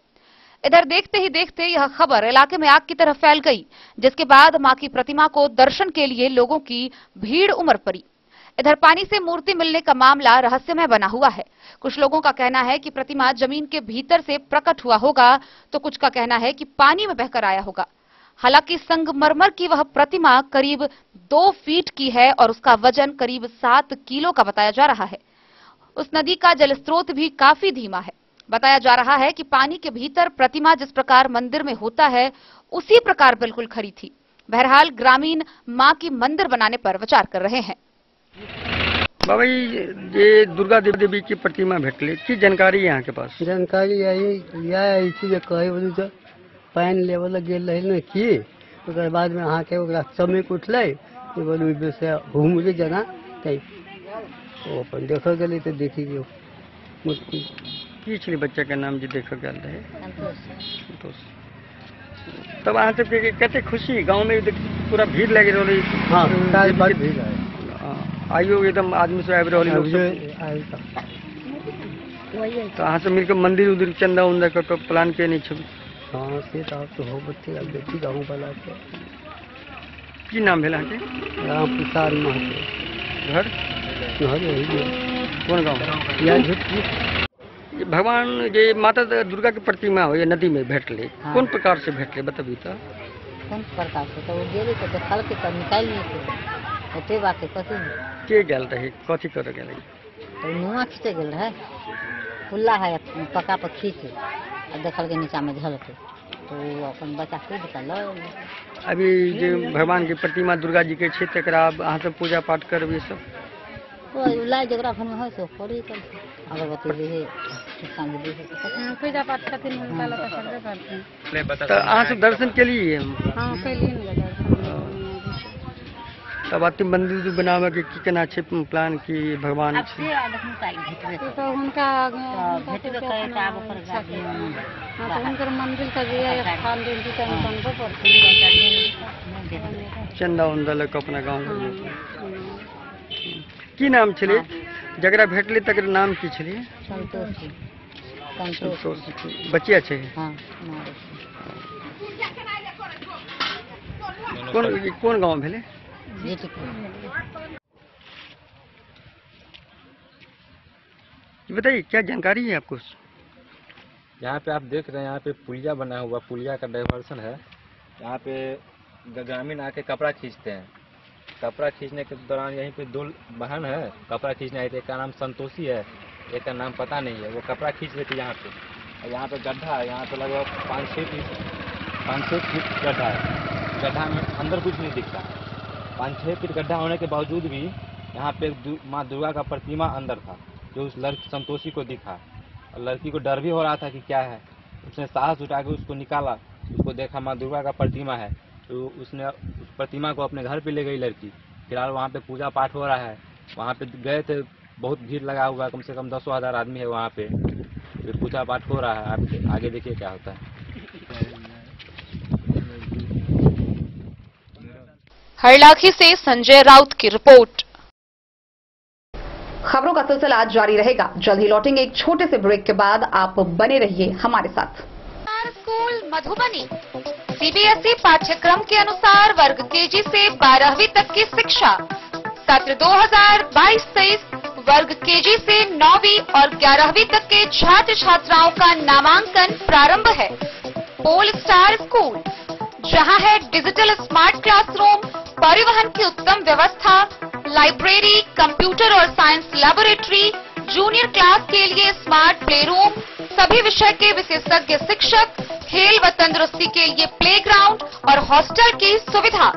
इधर देखते ही देखते यह खबर इलाके में आग की तरह फैल गई, जिसके बाद मां की प्रतिमा को दर्शन के लिए लोगों की भीड़ उमड़ पड़ी। इधर पानी से मूर्ति मिलने का मामला रहस्यमय बना हुआ है। कुछ लोगों का कहना है कि प्रतिमा जमीन के भीतर से प्रकट हुआ होगा, तो कुछ का कहना है कि पानी में बहकर आया होगा। हालांकि संगमरमर की वह प्रतिमा करीब 2 फीट की है और उसका वजन करीब 7 किलो का बताया जा रहा है। उस नदी का जलस्रोत भी काफी धीमा है। बताया जा रहा है कि पानी के भीतर प्रतिमा जिस प्रकार मंदिर में होता है, उसी प्रकार बिल्कुल खड़ी थी। बहरहाल ग्रामीण मां की मंदिर बनाने पर विचार कर रहे हैं। बाबा ये दुर्गा देवी की प्रतिमा भेटली, की जानकारी यहाँ के पास? जानकारी यही चीज कहे बोली तो पानी लेवल गेल रही न की, ओकर बाद में अहाँ के ओकरा चमक उठले, बोलू से घूमले जना कहीं वो अपन देखो गए तो देखी गयो मूर्ति। की छली बच्चा के नाम जो देखो गल रहे? संतोष। तब यहाँ से कहते खुशी गांव में पूरा भीड़ लगी रही। हाँ सारी बात भी है आइयो एकदम आदमी से आबि रही तो यहाँ से मिलकर मंदिर उधर चंदा उंदा का तो प्लान के नहीं छवि। हाँ से तो हो बच्चे अब देखी गाँव वाला के की नाम भेला के राम प्रसाद महतो घर घर यही कौन गाँव या झुटकी भगवान जे माता दुर्गा की प्रतिमा हो या नदी में भेटले कौन प्रकार से भेटले बताबी तो कौन प्रकार से तो गेले तो देखल के तब निकाल लिए थे ओते बात कथी के गेल रहे कथी करे गेल तो नुआ खींचे गेल रहे खुला है पका पर खींचे और देखल के नीचा में झल के तो अपन बच्चा कूद कर लो। अभी जो भगवान की प्रतिमा दुर्गा जी के क्षेत्र तकरा अहाँ सब पूजा पाठ करबे सब तो लाई जगरा घर में हो सो पड़ी कर अगरबत्ती दे सांझ दे पूजा पाठ करते हैं निकाला तो करबे करते हैं तो अहाँ सब दर्शन के लिए हां कैलिए न दर्शन तब आती मंदिर बनावे के की केना छै प्लान की भगवान तो उनका भेटबे करे त आब पर गाड़ी हां तो उनकर मंदिर का जे स्थान दिन की टाइम बनबो पड़ते चंदा उंदा लग अपना गांव में की नाम छले जकरा भेटले तकर नाम की छले संतोष बचिया छै हां कौन गांव भेले बताइए क्या जानकारी है आपको? यहाँ पे आप देख रहे हैं यहाँ पे पुलिया बना हुआ पुलिया का डाइवर्सन है। यहाँ पे ग्रामीण आके कपड़ा खींचते हैं। कपड़ा खींचने के दौरान यहीं पे दो बहन है कपड़ा खींचने आए थे। एक का नाम संतोषी है एक का नाम पता नहीं है। वो कपड़ा खींच रहे थे यहाँ पे और यहाँ पे गड्ढा है। यहाँ पे लगभग 5-6 फीट गड्ढा है। गड्ढा में अंदर कुछ नहीं दिखता। 5-6 फीट गड्ढा होने के बावजूद भी यहाँ पे माँ दुर्गा का प्रतिमा अंदर था जो उस लड़की संतोषी को दिखा और लड़की को डर भी हो रहा था कि क्या है। उसने साहस उठा के उसको निकाला। उसको देखा माँ दुर्गा का प्रतिमा है तो उसने उस प्रतिमा को अपने घर पे ले गई लड़की। फिलहाल वहाँ पे पूजा पाठ हो रहा है। वहाँ पे गए थे बहुत भीड़ लगा हुआ कम से कम 10,000 आदमी है वहाँ पे। पूजा पाठ हो रहा है। आप आगे देखिए क्या होता है। हरलाखी से संजय राउत की रिपोर्ट। खबरों का सिलसिला जारी रहेगा। जल्द ही लौटेंगे एक छोटे से ब्रेक के बाद। आप बने रहिए हमारे साथ। स्कूल मधुबनी सीबीएसई पाठ्यक्रम के अनुसार वर्ग केजी से 12वीं तक की शिक्षा। सत्र 2022-23 वर्ग केजी से 9वीं और 11वीं तक के छात्र छात्राओं का नामांकन प्रारंभ है। पोल स्टार स्कूल जहां है डिजिटल स्मार्ट क्लासरूम, परिवहन की उत्तम व्यवस्था, लाइब्रेरी, कंप्यूटर और साइंस लैबोरेटरी, जूनियर क्लास के लिए स्मार्ट प्ले रूम, सभी विषय के विशेषज्ञ शिक्षक, खेल व तंदुरुस्ती के लिए प्लेग्राउंड और हॉस्टल की सुविधा।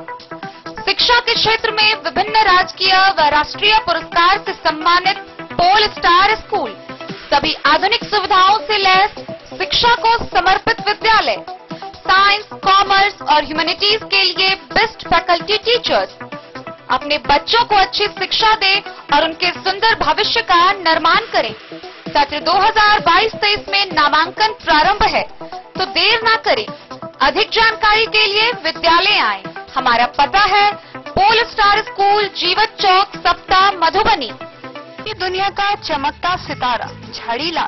शिक्षा के क्षेत्र में विभिन्न राजकीय व राष्ट्रीय पुरस्कार से सम्मानित पोल स्टार स्कूल सभी आधुनिक सुविधाओं से लैस शिक्षा को समर्पित विद्यालय। साइंस, कॉमर्स और ह्यूमैनिटीज के लिए बेस्ट फैकल्टी टीचर्स। अपने बच्चों को अच्छी शिक्षा दें और उनके सुंदर भविष्य का निर्माण करें। सत्र 2022-23 में नामांकन प्रारंभ है तो देर ना करें। अधिक जानकारी के लिए विद्यालय आएं। हमारा पता है पोल स्टार स्कूल, जीवत चौक, सप्ताह, मधुबनी। ये दुनिया का चमकता सितारा झड़ीला।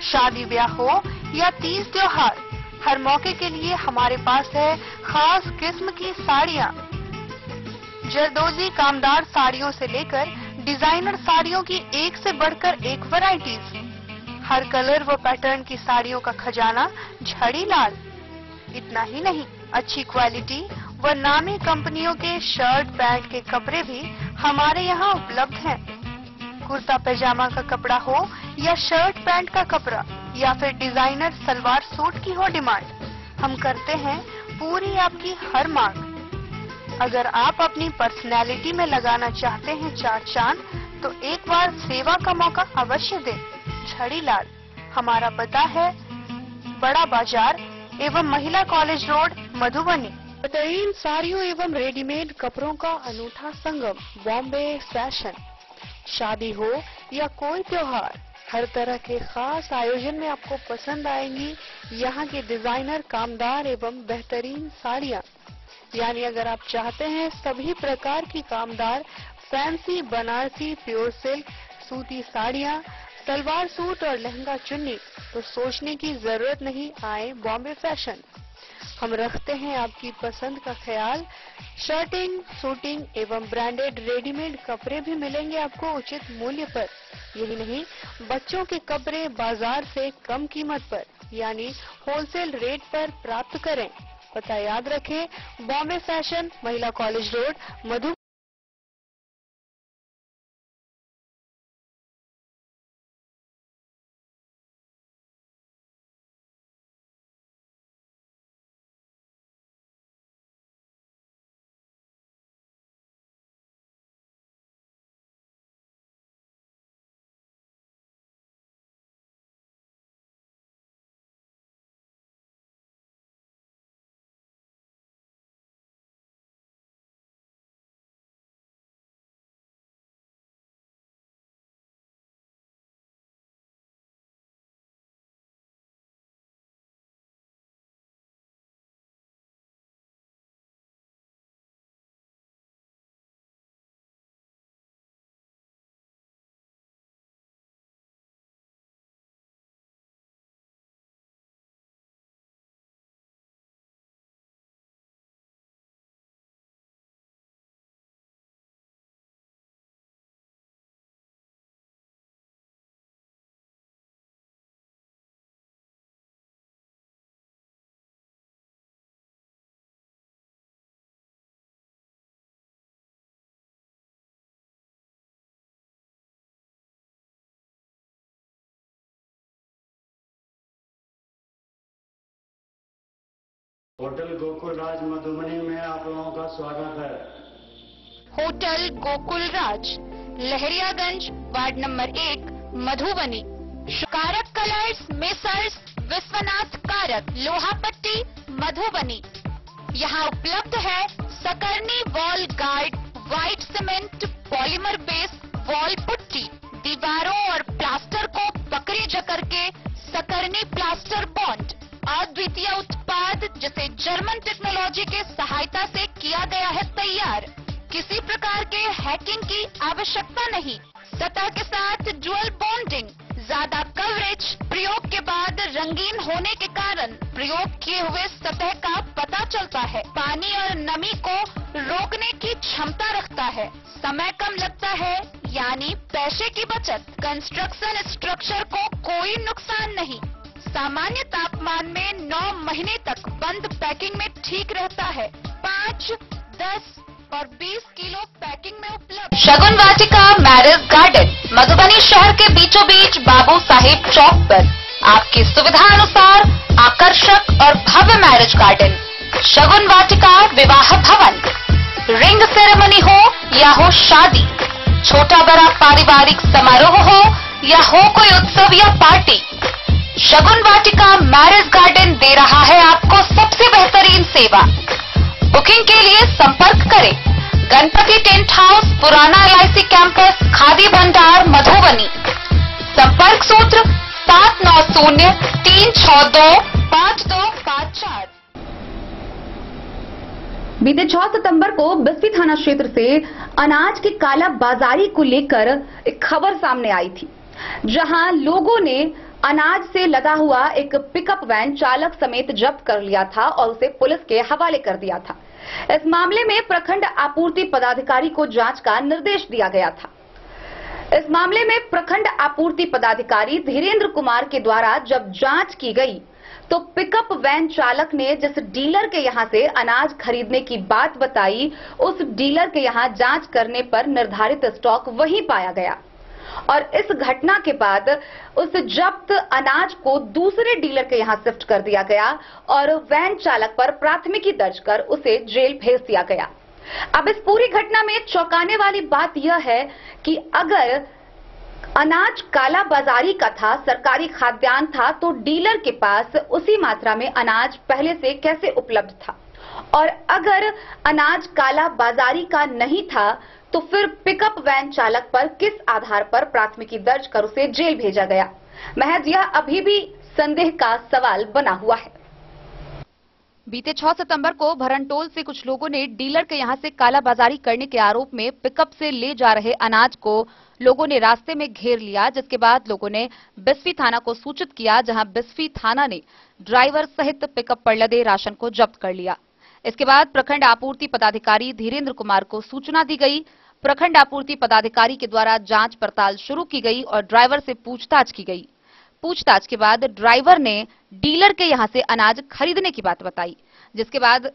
शादी ब्याह हो या तीज त्योहार, हर मौके के लिए हमारे पास है खास किस्म की साड़ियाँ। जरदोजी कामदार साड़ियों से लेकर डिजाइनर साड़ियों की एक से बढ़कर एक वैरायटीज। हर कलर व पैटर्न की साड़ियों का खजाना झड़ीलाल। इतना ही नहीं, अच्छी क्वालिटी व नामी कंपनियों के शर्ट पैंट के कपड़े भी हमारे यहाँ उपलब्ध हैं। कुर्ता पैजामा का कपड़ा हो या शर्ट पैंट का कपड़ा या फिर डिजाइनर सलवार सूट की हो डिमांड, हम करते हैं पूरी आपकी हर मांग। अगर आप अपनी पर्सनैलिटी में लगाना चाहते हैं चार चांद तो एक बार सेवा का मौका अवश्य दें। झड़ीलाल, हमारा पता है बड़ा बाजार एवं महिला कॉलेज रोड, मधुबनी। बेहतरीन साड़ियों एवं रेडीमेड कपड़ों का अनूठा संगम, बॉम्बे फैशन। शादी हो या कोई त्योहार, हर तरह के खास आयोजन में आपको पसंद आएंगी यहाँ की डिजाइनर, कामदार एवं बेहतरीन साड़ियाँ। यानी अगर आप चाहते हैं सभी प्रकार की कामदार, फैंसी, बनारसी, प्योर सिल्क, सूती साड़ियाँ, सलवार सूट और लहंगा चुन्नी, तो सोचने की जरूरत नहीं, आए बॉम्बे फैशन। हम रखते हैं आपकी पसंद का ख्याल। शर्टिंग, सूटिंग एवं ब्रांडेड रेडीमेड कपड़े भी मिलेंगे आपको उचित मूल्य पर। यही नहीं, बच्चों के कपड़े बाजार से कम कीमत पर यानी होलसेल रेट पर प्राप्त करें। पता याद रखें, बॉम्बे फैशन, महिला कॉलेज रोड, मधु। होटल गोकुल राज मधुबनी में आप लोगों का स्वागत है। होटल गोकुल राज, लहरियागंज, वार्ड नंबर 1, मधुबनी। कारक कलर्स, मेसर्स विश्वनाथ कारक, लोहापट्टी, मधुबनी। यहाँ उपलब्ध है सकरनी wall guard, white cement, polymer base wall putty. दीवारों और प्लास्टर को पकड़ी जकड़ के सकरनी प्लास्टर बॉन्ड। अद्वितीय उत्पाद जिसे जर्मन टेक्नोलॉजी के सहायता से किया गया है तैयार। किसी प्रकार के हैकिंग की आवश्यकता नहीं। सतह के साथ डुअल बॉन्डिंग, ज्यादा कवरेज, प्रयोग के बाद रंगीन होने के कारण प्रयोग किए हुए सतह का पता चलता है। पानी और नमी को रोकने की क्षमता रखता है। समय कम लगता है यानी पैसे की बचत। कंस्ट्रक्शन स्ट्रक्चर को कोई नुकसान नहीं। सामान्य तापमान में 9 महीने तक बंद पैकिंग में ठीक रहता है। 5, 10 और 20 किलो पैकिंग में उपलब्ध। शगुन वाटिका मैरिज गार्डन, मधुबनी शहर के बीचों बीच बाबू साहिब चौक पर आपकी सुविधा अनुसार आकर्षक और भव्य मैरिज गार्डन। शगुन वाटिका विवाह भवन, रिंग सेरेमनी हो या हो शादी, छोटा बड़ा पारिवारिक समारोह हो या हो कोई उत्सव या पार्टी, शगुन वाटिका मैरिज गार्डन दे रहा है आपको सबसे बेहतरीन सेवा। बुकिंग के लिए संपर्क करें गणपति टेंट हाउस, पुराना LIC कैंपस, खादी भंडार, मधुबनी। संपर्क सूत्र 7903625254। बीते 6 सितंबर को बिस्फी थाना क्षेत्र से अनाज की काला बाजारी को लेकर एक खबर सामने आई थी, जहां लोगों ने अनाज से लदा हुआ एक पिकअप वैन चालक समेत जब्त कर लिया था और उसे पुलिस के हवाले कर दिया था। इस मामले में प्रखंड आपूर्ति पदाधिकारी को जांच का निर्देश दिया गया था। इस मामले में प्रखंड आपूर्ति पदाधिकारी धीरेन्द्र कुमार के द्वारा जब जांच की गई तो पिकअप वैन चालक ने जिस डीलर के यहां से अनाज खरीदने की बात बताई, उस डीलर के यहां जांच करने पर निर्धारित स्टॉक वहीं पाया गया और इस घटना के बाद उस जब्त अनाज को दूसरे डीलर के यहां शिफ्ट कर दिया गया और वैन चालक पर प्राथमिकी दर्ज कर उसे जेल भेज दिया गया। अब इस पूरी घटना में चौंकाने वाली बात यह है कि अगर अनाज काला बाजारी का था, सरकारी खाद्यान्न था, तो डीलर के पास उसी मात्रा में अनाज पहले से कैसे उपलब्ध था और अगर अनाज काला बाजारी का नहीं था तो फिर पिकअप वैन चालक पर किस आधार पर प्राथमिकी दर्ज कर उसे जेल भेजा गया? महज यह अभी भी संदेह का सवाल बना हुआ है। बीते 6 सितंबर को भरनटोल से कुछ लोगों ने डीलर के यहां से कालाबाजारी करने के आरोप में पिकअप से ले जा रहे अनाज को लोगों ने रास्ते में घेर लिया, जिसके बाद लोगों ने बिस्फी थाना को सूचित किया, जहां बिस्फी थाना ने ड्राइवर सहित पिकअप पर लदे राशन को जब्त कर लिया। इसके बाद प्रखंड आपूर्ति पदाधिकारी धीरेन्द्र कुमार को सूचना दी गई। प्रखंड आपूर्ति पदाधिकारी के द्वारा जांच पड़ताल शुरू की गई और ड्राइवर से पूछताछ की गई। पूछताछ के बाद ड्राइवर ने डीलर के यहां से अनाज खरीदने की बात बताई, जिसके बाद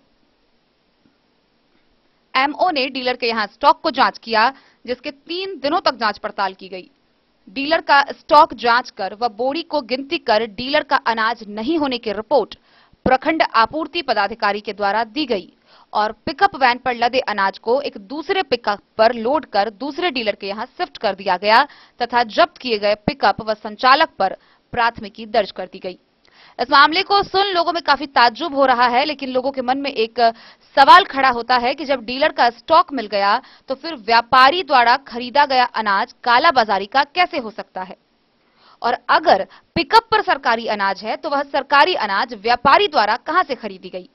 एमओ ने डीलर के यहां स्टॉक को जांच किया, जिसके 3 दिनों तक जांच पड़ताल की गई। डीलर का स्टॉक जांच कर व बोरी को गिनती कर डीलर का अनाज नहीं होने की रिपोर्ट प्रखंड आपूर्ति पदाधिकारी के द्वारा दी गई और पिकअप वैन पर लदे अनाज को एक दूसरे पिकअप पर लोड कर दूसरे डीलर के यहां शिफ्ट कर दिया गया तथा जब्त किए गए पिकअप व संचालक पर प्राथमिकी दर्ज कर दी गई। इस मामले को सुन लोगों में काफी ताज्जुब हो रहा है, लेकिन लोगों के मन में एक सवाल खड़ा होता है कि जब डीलर का स्टॉक मिल गया तो फिर व्यापारी द्वारा खरीदा गया अनाज कालाबाजारी का कैसे हो सकता है? और अगर पिकअप पर सरकारी अनाज है तो वह सरकारी अनाज व्यापारी द्वारा कहां से खरीदी गई?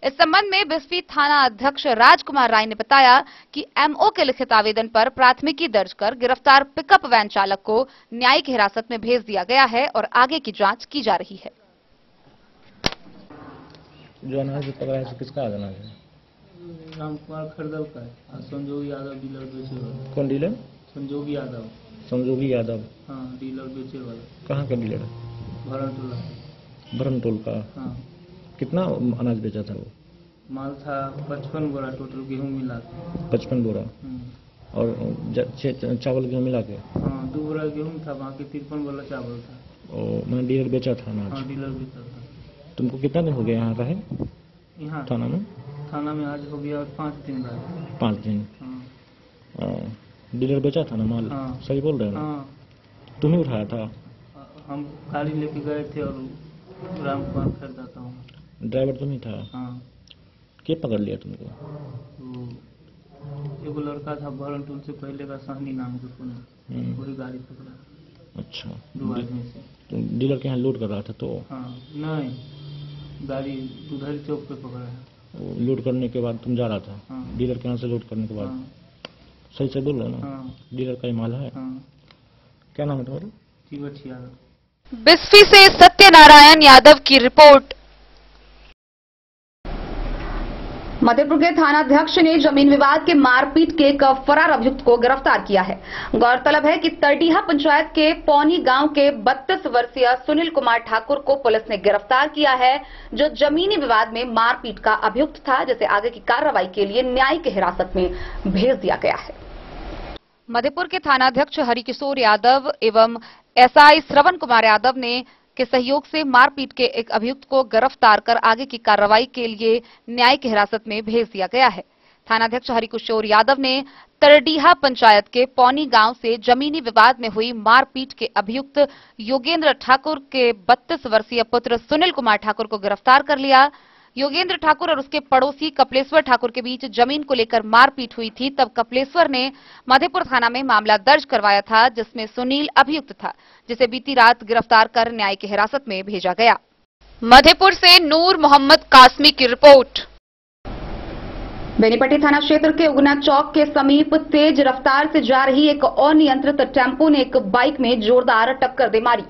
इस संबंध में बिस्फी थाना अध्यक्ष राजकुमार राय ने बताया कि एमओ के लिखित आवेदन पर प्राथमिकी दर्ज कर गिरफ्तार पिकअप वैन चालक को न्यायिक हिरासत में भेज दिया गया है और आगे की जांच की जा रही है। जो अनाज पकड़ा है किसका अनाज है? रामकुमार खरदल का है और संजोगी यादव डीलर बेचे वाला। कौन डीलर? संजोगी यादव। संजोगी यादव? हाँ, डीलर बेचे वाला। कहाँ का डीलर है? भरनटोल का। हाँ। कितना अनाज बेचा था वो? माल था 55 बोरा टोटल, गेहूं मिला के 55 बोरा और चावल गेहूं मिला के? हाँ, 2 बोरा गेहूं था, बाकी 53 बोरा चावल था। और मैंने डीलर बेचा था अनाज? हाँ, डीलर बेचा था। तुमको कितना दिन हो गया यहाँ रहे? यहाँ थाना में? थाना में आज हो गया 5 दिन बाद। 5 दिन? हाँ। डीलर बेचा था ना माल? हाँ। सही बोल रहे हो? हाँ। तुम्हें उठाया था? हम गाड़ी लेके गए थे और रामकुमार खरीदा था वहाँ। ड्राइवर तुम ही था? हाँ। क्या पकड़ लिया तुमको? एगो लड़का था भरनटोल से पहले का, सहनी नाम के पुणे, वही गाड़ी पकड़ा। अच्छा। 2 आदमी से। तो डीलर के यहाँ लोड कर रहा था तो? हाँ, नहीं, गाड़ी दुधरी चौक पे पकड़ा है। लोड करने के बाद तुम जा रहा था? हाँ। डीलर के यहाँ से लोड करने के बाद? हाँ। सही से बोल रहे हो ना? हाँ। डीलर का ही माल है? हाँ। क्या नाम है तुम्हारा? जीवट यादव। बिस्फी से सत्यनारायण यादव की रिपोर्ट। मधेपुर के थानाध्यक्ष ने जमीन विवाद के मारपीट के एक फरार अभियुक्त को गिरफ्तार किया है। गौरतलब है कि तरडीहा पंचायत के पौनी गांव के 32 वर्षीय सुनील कुमार ठाकुर को पुलिस ने गिरफ्तार किया है, जो जमीनी विवाद में मारपीट का अभियुक्त था, जिसे आगे की कार्रवाई के लिए न्यायिक हिरासत में भेज दिया गया है। मधेपुर के थानाध्यक्ष हरिकिशोर यादव एवं एसआई श्रवण कुमार यादव ने के सहयोग से मारपीट के एक अभियुक्त को गिरफ्तार कर आगे की कार्रवाई के लिए न्यायिक हिरासत में भेज दिया गया है। थानाध्यक्ष हरिकिशोर यादव ने तरडीहा पंचायत के पौनी गांव से जमीनी विवाद में हुई मारपीट के अभियुक्त योगेंद्र ठाकुर के 32 वर्षीय पुत्र सुनील कुमार ठाकुर को गिरफ्तार कर लिया। योगेंद्र ठाकुर और उसके पड़ोसी कपिलेश्वर ठाकुर के बीच जमीन को लेकर मारपीट हुई थी। तब कपिलेश्वर ने मधेपुर थाना में मामला दर्ज करवाया था, जिसमें सुनील अभियुक्त था, जिसे बीती रात गिरफ्तार कर न्यायिक हिरासत में भेजा गया। मधेपुर से नूर मोहम्मद कासमी की रिपोर्ट। बेनीपट्टी थाना क्षेत्र के उगना चौक के समीप तेज रफ्तार से जा रही एक अनियंत्रित टेम्पो ने एक बाइक में जोरदार टक्कर दे मारी।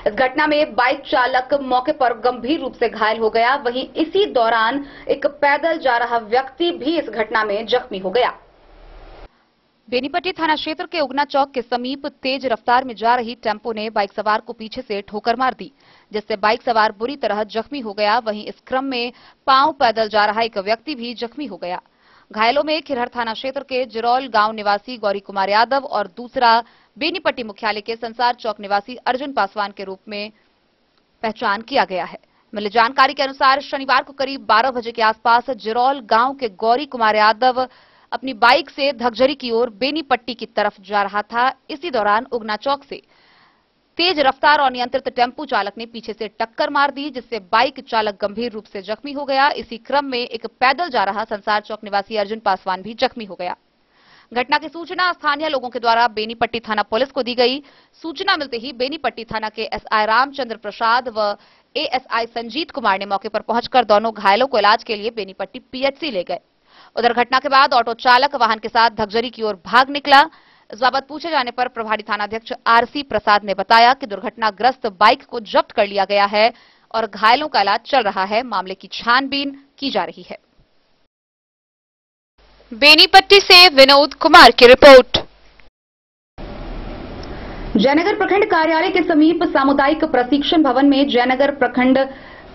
इस घटना में बाइक चालक मौके पर गंभीर रूप से घायल हो गया। वहीं इसी दौरान एक पैदल जा रहा व्यक्ति भी इस घटना में जख्मी हो गया। बेनीपट्टी थाना क्षेत्र के उगना चौक के समीप तेज रफ्तार में जा रही टेम्पो ने बाइक सवार को पीछे से ठोकर मार दी, जिससे बाइक सवार बुरी तरह जख्मी हो गया। वहीं इस क्रम में पांव पैदल जा रहा एक व्यक्ति भी जख्मी हो गया। घायलों में खिरहर थाना क्षेत्र के जिरौल गांव निवासी गौरी कुमार यादव और दूसरा बेनीपट्टी मुख्यालय के संसार चौक निवासी अर्जुन पासवान के रूप में पहचान किया गया है। मिली जानकारी के अनुसार शनिवार को करीब 12 बजे के आसपास जिरौल गांव के गौरी कुमार यादव अपनी बाइक से धगजरी की ओर बेनीपट्टी की तरफ जा रहा था। इसी दौरान उगना चौक से तेज रफ्तार और अनियंत्रित टेम्पो चालक ने पीछे से टक्कर मार दी, जिससे बाइक चालक गंभीर रूप से जख्मी हो गया। इसी क्रम में एक पैदल जा रहा संसार चौक निवासी अर्जुन पासवान भी जख्मी हो गया। घटना की सूचना स्थानीय लोगों के द्वारा बेनीपट्टी थाना पुलिस को दी गई। सूचना मिलते ही बेनीपट्टी थाना के एसआई रामचंद्र प्रसाद व एएसआई संजीत कुमार ने मौके पर पहुंचकर दोनों घायलों को इलाज के लिए बेनीपट्टी पीएचसी ले गए। उधर घटना के बाद ऑटो चालक वाहन के साथ धगजरी की ओर भाग निकला। इस बाबत पूछे जाने पर प्रभारी थानाध्यक्ष आरसी प्रसाद ने बताया कि दुर्घटनाग्रस्त बाइक को जब्त कर लिया गया है और घायलों का इलाज चल रहा है। मामले की छानबीन की जा रही है। बेनीपट्टी से विनोद कुमार की रिपोर्ट। जयनगर प्रखंड कार्यालय के समीप सामुदायिक प्रशिक्षण भवन में जयनगर प्रखंड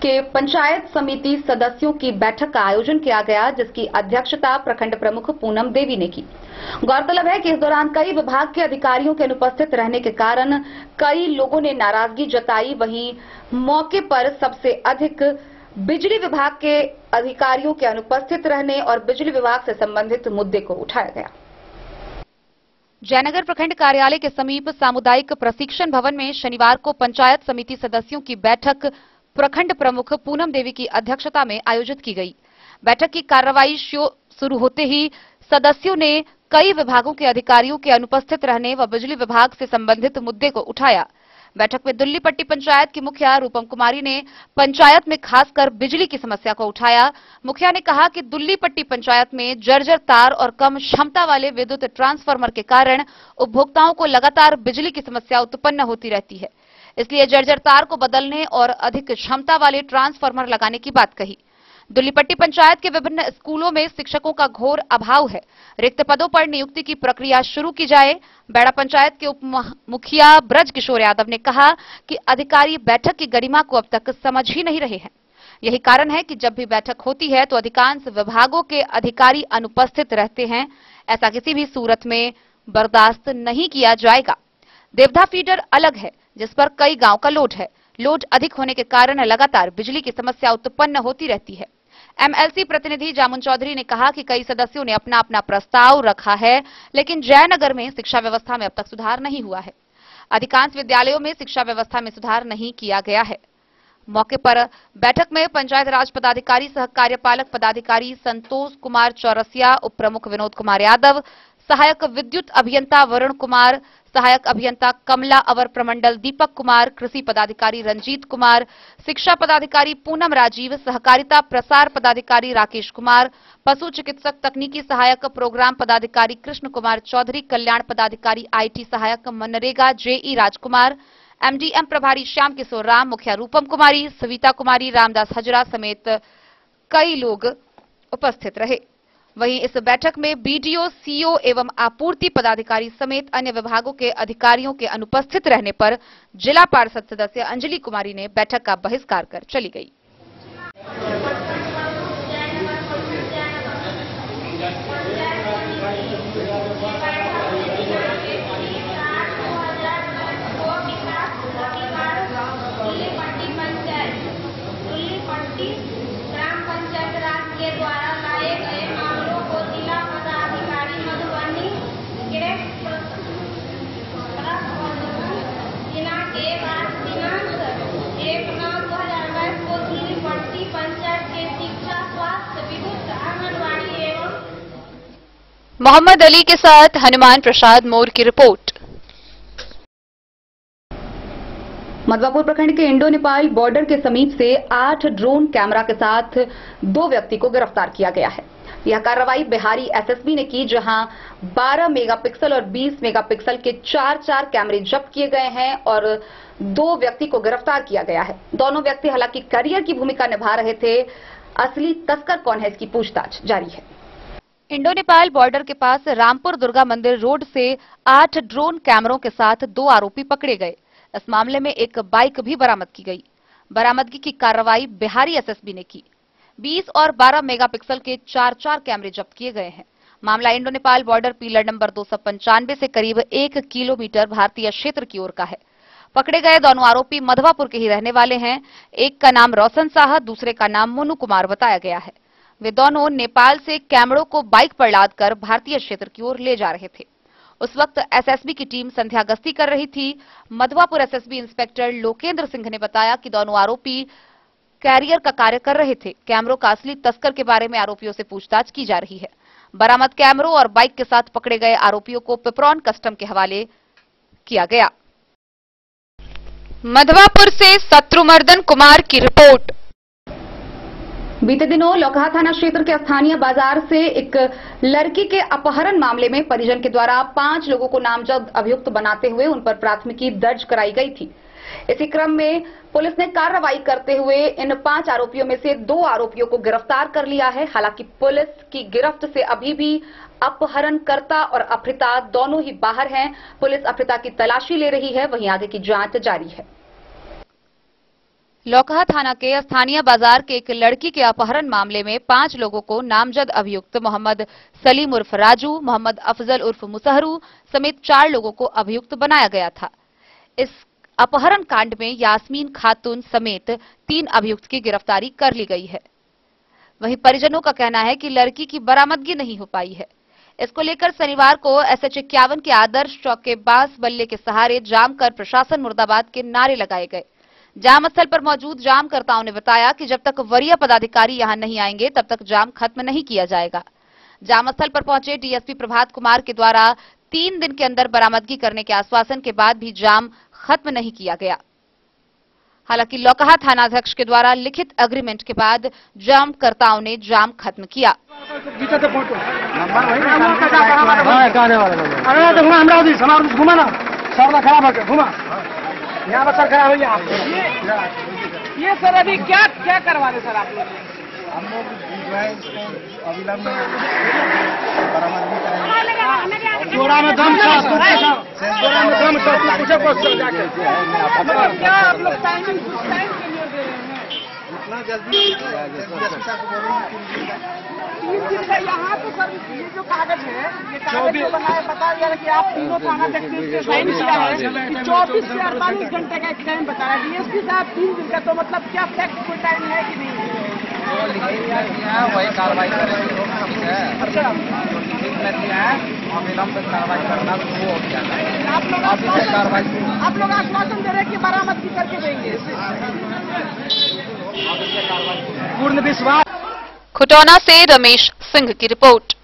के पंचायत समिति सदस्यों की बैठक का आयोजन किया गया, जिसकी अध्यक्षता प्रखंड प्रमुख पूनम देवी ने की। गौरतलब है कि इस दौरान कई विभाग के अधिकारियों के अनुपस्थित रहने के कारण कई लोगों ने नाराजगी जताई। वहीं मौके पर सबसे अधिक बिजली विभाग के अधिकारियों के अनुपस्थित रहने और बिजली विभाग से संबंधित मुद्दे को उठाया गया। जयनगर प्रखंड कार्यालय के समीप सामुदायिक प्रशिक्षण भवन में शनिवार को पंचायत समिति सदस्यों की बैठक प्रखंड प्रमुख पूनम देवी की अध्यक्षता में आयोजित की गई। बैठक की कार्रवाई शुरू होते ही सदस्यों ने कई विभागों के अधिकारियों के अनुपस्थित रहने व बिजली विभाग से संबंधित मुद्दे को उठाया। बैठक में दुल्लीपट्टी पंचायत की मुखिया रूपम कुमारी ने पंचायत में खासकर बिजली की समस्या को उठाया। मुखिया ने कहा कि दुल्लीपट्टी पंचायत में जर्जर तार और कम क्षमता वाले विद्युत ट्रांसफार्मर के कारण उपभोक्ताओं को लगातार बिजली की समस्या उत्पन्न होती रहती है, इसलिए जर्जर तार को बदलने और अधिक क्षमता वाले ट्रांसफार्मर लगाने की बात कही। दुल्लीपट्टी पंचायत के विभिन्न स्कूलों में शिक्षकों का घोर अभाव है। रिक्त पदों पर नियुक्ति की प्रक्रिया शुरू की जाए। बेड़ा पंचायत के उप मुखिया ब्रज किशोर यादव ने कहा कि अधिकारी बैठक की गरिमा को अब तक समझ ही नहीं रहे हैं। यही कारण है कि जब भी बैठक होती है तो अधिकांश विभागों के अधिकारी अनुपस्थित रहते हैं। ऐसा किसी भी सूरत में बर्दाश्त नहीं किया जाएगा। देवधा फीडर अलग है, जिस पर कई गांव का लोड है। लोड अधिक होने के कारण लगातार बिजली की समस्या उत्पन्न होती रहती है। एमएलसी प्रतिनिधि जामुन चौधरी ने कहा कि कई सदस्यों ने अपना अपना प्रस्ताव रखा है, लेकिन जयनगर में शिक्षा व्यवस्था में अब तक सुधार नहीं हुआ है। अधिकांश विद्यालयों में शिक्षा व्यवस्था में सुधार नहीं किया गया है। मौके पर बैठक में पंचायत राज पदाधिकारी सह कार्यपालक पदाधिकारी संतोष कुमार चौरसिया, उप प्रमुख विनोद कुमार यादव, सहायक विद्युत अभियंता वरुण कुमार, सहायक अभियंता कमला अवर प्रमंडल दीपक कुमार, कृषि पदाधिकारी रंजीत कुमार, शिक्षा पदाधिकारी पूनम राजीव, सहकारिता प्रसार पदाधिकारी राकेश कुमार, पशु चिकित्सक तकनीकी सहायक प्रोग्राम पदाधिकारी कृष्ण कुमार चौधरी, कल्याण पदाधिकारी आईटी सहायक मनरेगा जेई राजकुमार, एमडीएम प्रभारी श्याम किशोर राम, मुखिया रूपम कुमारी, सविता कुमारी, रामदास हजरा समेत कई लोग उपस्थित रहे। वहीं इस बैठक में बीडीओ, सीओ एवं आपूर्ति पदाधिकारी समेत अन्य विभागों के अधिकारियों के अनुपस्थित रहने पर जिला पार्षद सदस्य अंजलि कुमारी ने बैठक का बहिष्कार कर चली गई। ग्राम पंचायत राज के द्वारा लाए गए मामलों को जिला पदाधिकारी मधुबनी दिनांक 1/9/2022 को दुल्लीपट्टी पंचायत के शिक्षा, स्वास्थ्य, विद्युत, आंगनबाड़ी एवं मोहम्मद अली के साथ हनुमान प्रसाद मोर की रिपोर्ट। मधवापुर प्रखंड के इंडो नेपाल बॉर्डर के समीप से 8 ड्रोन कैमरा के साथ 2 व्यक्ति को गिरफ्तार किया गया है। यह कार्रवाई बिहारी एसएसबी ने की, जहां 12 मेगापिक्सल और 20 मेगापिक्सल के 4 कैमरे जब्त किए गए हैं और 2 व्यक्ति को गिरफ्तार किया गया है। दोनों व्यक्ति हालांकि करियर की भूमिका निभा रहे थे। असली तस्कर कौन है, इसकी पूछताछ जारी है। इंडो नेपाल बॉर्डर के पास रामपुर दुर्गा मंदिर रोड से 8 ड्रोन कैमरों के साथ 2 आरोपी पकड़े गए। इस मामले में एक बाइक भी बरामद की गई। बरामदगी की कार्रवाई बिहारी एसएसबी ने की। 20 और 12 मेगापिक्सल के 4 कैमरे जब्त किए गए हैं। मामला Indo Nepal border pillar number 295 से करीब 1 किलोमीटर भारतीय क्षेत्र की ओर का है। पकड़े गए दोनों आरोपी मधवापुर के ही रहने वाले हैं। एक का नाम रोशन साहा, दूसरे का नाम मोनू कुमार बताया गया है। वे दोनों नेपाल से कैमरों को बाइक पर लादकर भारतीय क्षेत्र की ओर ले जा रहे थे। उस वक्त एसएसबी की टीम संध्या गश्ती कर रही थी। मधवापुर एसएसबी इंस्पेक्टर लोकेंद्र सिंह ने बताया कि दोनों आरोपी कैरियर का कार्य कर रहे थे। कैमरों का असली तस्कर के बारे में आरोपियों से पूछताछ की जा रही है। बरामद कैमरों और बाइक के साथ पकड़े गए आरोपियों को पिपरौन कस्टम के हवाले किया गया। मधवापुर से शत्रुमर्दन कुमार की रिपोर्ट। बीते दिनों लौकहा थाना क्षेत्र के स्थानीय बाजार से एक लड़की के अपहरण मामले में परिजन के द्वारा 5 लोगों को नामजद अभियुक्त बनाते हुए उन पर प्राथमिकी दर्ज कराई गई थी। इसी क्रम में पुलिस ने कार्रवाई करते हुए इन 5 आरोपियों में से 2 आरोपियों को गिरफ्तार कर लिया है। हालांकि पुलिस की गिरफ्त से अभी भी अपहरणकर्ता और अपहृता दोनों ही बाहर हैं। पुलिस अपहृता की तलाशी ले रही है, वहीं आगे की जांच जारी है। लौकहा थाना के स्थानीय बाजार के एक लड़की के अपहरण मामले में 5 लोगों को नामजद अभियुक्त मोहम्मद सलीम उर्फ राजू, मोहम्मद अफजल उर्फ मुसहरू समेत 4 लोगों को अभियुक्त बनाया गया था। इस अपहरण कांड में यास्मीन खातून समेत 3 अभियुक्त की गिरफ्तारी कर ली गई है। वहीं परिजनों का कहना है कि लड़की की बरामदगी नहीं हो पाई है। इसको लेकर शनिवार को एसएच 51 के आदर्श चौक के बांस बल्ले के सहारे जाम कर प्रशासन मुर्दाबाद के नारे लगाए गए। जाम स्थल पर मौजूद जामकर्ताओं ने बताया कि जब तक वरीय पदाधिकारी यहां नहीं आएंगे तब तक जाम खत्म नहीं किया जाएगा। जाम स्थल पर पहुंचे डीएसपी प्रभात कुमार के द्वारा 3 दिन के अंदर बरामदगी करने के आश्वासन के बाद भी जाम खत्म नहीं किया गया। हालांकि लौकहा थानाध्यक्ष के द्वारा लिखित एग्रीमेंट के बाद जामकर्ताओं ने जाम खत्म किया। यहाँ पर सर खराब हो गया। ये सर अभी क्या क्या करवा रहे सर आप लोग? हम लोग जो है इसको अविलंब बरामदगी करेंगे। जोड़ा में दम था, जोड़ा में दम था, पूछे क्वेश्चन जाके। क्या आप लोग टाइम के लिए दे रहे हैं? जितना जल्दी यहाँ तो सर ये जो कागज है, ये कागज जो बनाया बता दिया कि आप तीनों थाना से साइन किया है। 24 से 48 घंटे का एक टाइम बताया डीएसपी साहब, 3 दिन का। तो मतलब क्या फैक्ट कोई टाइम है कि नहीं? वही कार्रवाई करेंगे। अच्छा, अविलंब कार्रवाई करना वो हो गया। आप लोग आश्वासन दे रहे हैं कि बरामदगी करके देंगे। पूर्ण विश्वास। खुटौना से रमेश सिंह की रिपोर्ट।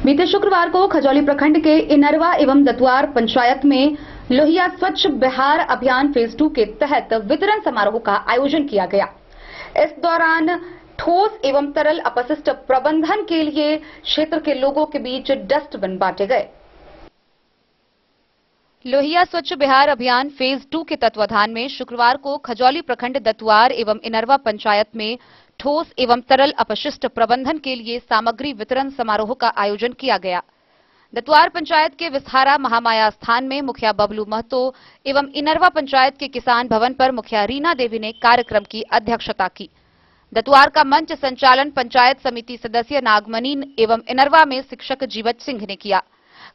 बीते शुक्रवार को खजौली प्रखंड के इनरवा एवं दतुआर पंचायत में लोहिया स्वच्छ बिहार अभियान फेज 2 के तहत वितरण समारोह का आयोजन किया गया। इस दौरान ठोस एवं तरल अपशिष्ट प्रबंधन के लिए क्षेत्र के लोगों के बीच डस्टबिन बांटे गए। लोहिया स्वच्छ बिहार अभियान फेज 2 के तत्वाधान में शुक्रवार को खजौली प्रखंड दतुआर एवं इनरवा पंचायत में ठोस एवं तरल अपशिष्ट प्रबंधन के लिए सामग्री वितरण समारोह का आयोजन किया गया। दतुआर पंचायत के विस्तारा महामाया स्थान में मुखिया बबलू महतो एवं इनरवा पंचायत के किसान भवन पर मुखिया रीना देवी ने कार्यक्रम की अध्यक्षता की। दतुआर का मंच संचालन पंचायत समिति सदस्य नागमनी एवं इनरवा में शिक्षक जीवत सिंह ने किया।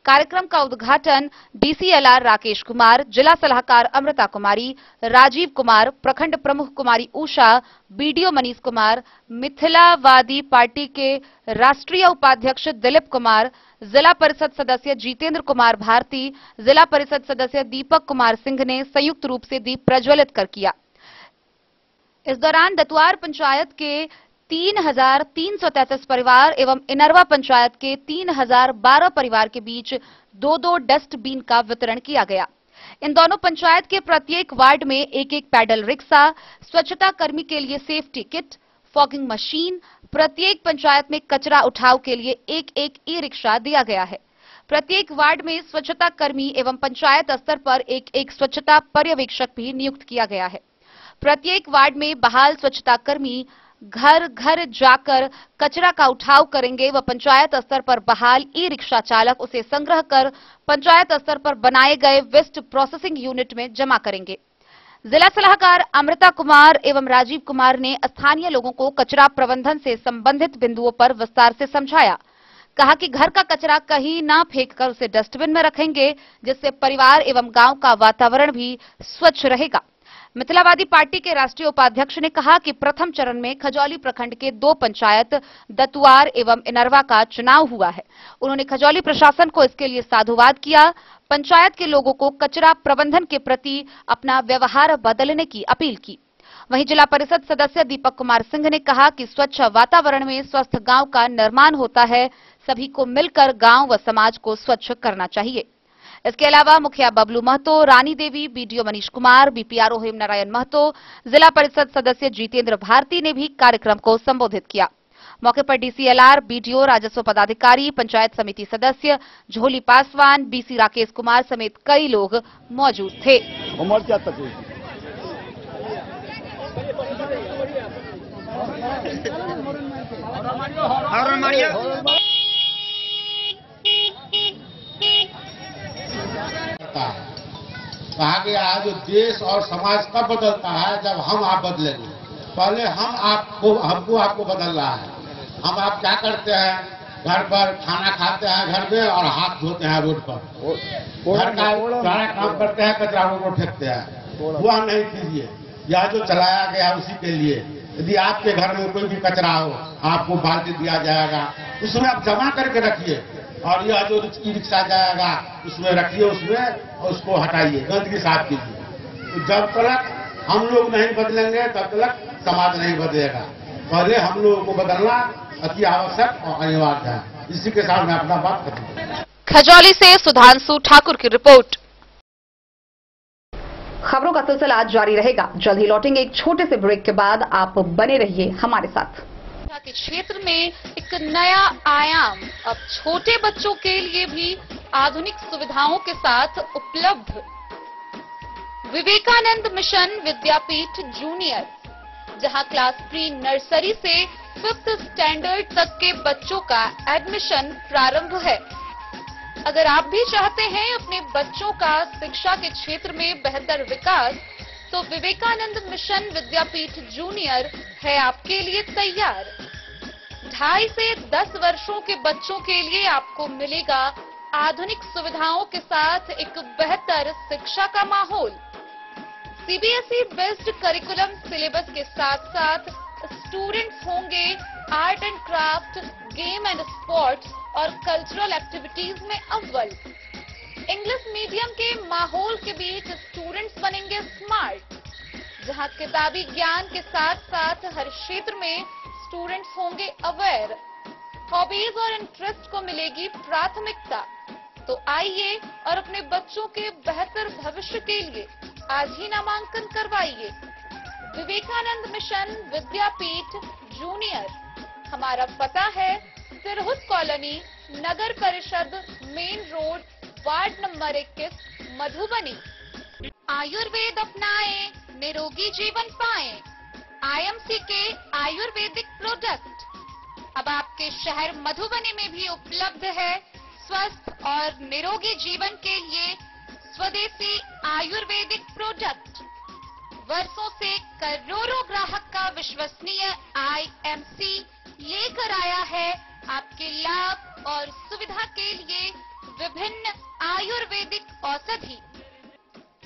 कार्यक्रम का उद्घाटन डीसीएलआर राकेश कुमार, जिला सलाहकार अमृता कुमारी, राजीव कुमार, प्रखंड प्रमुख कुमारी उषा, बीडीओ मनीष कुमार, मिथिलावादी पार्टी के राष्ट्रीय उपाध्यक्ष दिलीप कुमार, जिला परिषद सदस्य जितेंद्र कुमार भारती, जिला परिषद सदस्य दीपक कुमार सिंह ने संयुक्त रूप से दीप प्रज्वलित कर किया। इस दौरान दतुआर पंचायत के 3,333 परिवार एवं इनरवा पंचायत के 3,012 परिवार के बीच 2-2 डस्टबिन का वितरण किया गया। इन दोनों पंचायत के प्रत्येक वार्ड में एक-एक पैडल रिक्शा, स्वच्छता कर्मी के लिए सेफ्टी किट, फॉगिंग मशीन, प्रत्येक पंचायत में कचरा उठाव के लिए एक-एक ई रिक्शा दिया गया है। प्रत्येक वार्ड में स्वच्छता कर्मी एवं पंचायत स्तर पर एक-एक स्वच्छता पर्यवेक्षक भी नियुक्त किया गया है। प्रत्येक वार्ड में बहाल स्वच्छता कर्मी घर घर जाकर कचरा का उठाव करेंगे व पंचायत स्तर पर बहाल ई रिक्शा चालक उसे संग्रह कर पंचायत स्तर पर बनाए गए वेस्ट प्रोसेसिंग यूनिट में जमा करेंगे। जिला सलाहकार अमृता कुमार एवं राजीव कुमार ने स्थानीय लोगों को कचरा प्रबंधन से संबंधित बिंदुओं पर विस्तार से समझाया। कहा कि घर का कचरा कहीं न फेंककर उसे डस्टबिन में रखेंगे, जिससे परिवार एवं गांव का वातावरण भी स्वच्छ रहेगा। मिथिलावादी पार्टी के राष्ट्रीय उपाध्यक्ष ने कहा कि प्रथम चरण में खजौली प्रखंड के 2 पंचायत दतुआर एवं इनरवा का चुनाव हुआ है। उन्होंने खजौली प्रशासन को इसके लिए साधुवाद किया। पंचायत के लोगों को कचरा प्रबंधन के प्रति अपना व्यवहार बदलने की अपील की। वहीं जिला परिषद सदस्य दीपक कुमार सिंह ने कहा कि स्वच्छ वातावरण में स्वस्थ गांव का निर्माण होता है। सभी को मिलकर गांव व समाज को स्वच्छ करना चाहिए। इसके अलावा मुखिया बबलू महतो, रानी देवी, बीडीओ मनीष कुमार, बीपीआरओ हेमनारायण महतो, जिला परिषद सदस्य जितेंद्र भारती ने भी कार्यक्रम को संबोधित किया। मौके पर डीसीएलआर, बीडीओ, राजस्व पदाधिकारी, पंचायत समिति सदस्य, झोली पासवान, बीसी राकेश कुमार समेत कई लोग मौजूद थे। उम्र क्या तक है? कहा गया है जो देश और समाज कब बदलता है जब हम आप बदलेंगे। पहले हमको आपको बदलना है। हम आप क्या करते हैं, घर पर खाना खाते हैं घर में और हाथ धोते हैं रोड पर, घर का सारा काम करते हैं, कचरा रोड फेंकते हैं। वह नहीं कीजिए। यह जो चलाया गया उसी के लिए, यदि आपके घर में कोई भी कचरा हो आपको बाल्टी दिया जाएगा, उसमें आप जमा करके रखिए। और यह जो रिक्शा जाएगा उसमें रखिए, उसमें और उसको हटाइए, गंदगी साफ कीजिए। तो जब तक हम लोग नहीं बदलेंगे तब तक समाज नहीं बदलेगा। पहले हम लोगों को बदलना अति आवश्यक और अनिवार्य है। इसी के साथ मैं अपना बात करूंगा। खजौली से सुधांशु ठाकुर की रिपोर्ट। खबरों का सिलसिला आज जारी रहेगा। जल्द ही लौटेंगे एक छोटे से ब्रेक के बाद। आप बने रहिए हमारे साथ। के क्षेत्र में एक नया आयाम अब छोटे बच्चों के लिए भी आधुनिक सुविधाओं के साथ उपलब्ध। विवेकानंद मिशन विद्यापीठ जूनियर, जहां क्लास प्री नर्सरी से 5th स्टैंडर्ड तक के बच्चों का एडमिशन प्रारंभ है। अगर आप भी चाहते हैं अपने बच्चों का शिक्षा के क्षेत्र में बेहतर विकास, तो विवेकानंद मिशन विद्यापीठ जूनियर है आपके लिए तैयार। 2.5 से 10 वर्षों के बच्चों के लिए आपको मिलेगा आधुनिक सुविधाओं के साथ एक बेहतर शिक्षा का माहौल। सीबीएसई बेस्ड करिकुलम सिलेबस के साथ साथ स्टूडेंट्स होंगे art and craft, game and sports और कल्चरल एक्टिविटीज में अव्वल। इंग्लिश मीडियम के माहौल के बीच स्टूडेंट्स बनेंगे स्मार्ट, जहां किताबी ज्ञान के साथ साथ हर क्षेत्र में स्टूडेंट्स होंगे अवेयर। हॉबीज और इंटरेस्ट को मिलेगी प्राथमिकता। तो आइए और अपने बच्चों के बेहतर भविष्य के लिए आज ही नामांकन करवाइए। विवेकानंद मिशन विद्यापीठ जूनियर। हमारा पता है सिरहुत कॉलोनी, नगर परिषद main road, ward number 21, Madhubani. Ayurveda अपनाएं, निरोगी जीवन पाएं। आईएमसी के आयुर्वेदिक प्रोडक्ट अब आपके शहर मधुबनी में भी उपलब्ध है। स्वस्थ और निरोगी जीवन के लिए स्वदेशी आयुर्वेदिक प्रोडक्ट। वर्षों से करोड़ों ग्राहक का विश्वसनीय आईएमसी लेकर आया है आपके लाभ और सुविधा के लिए विभिन्न आयुर्वेदिक औषधि।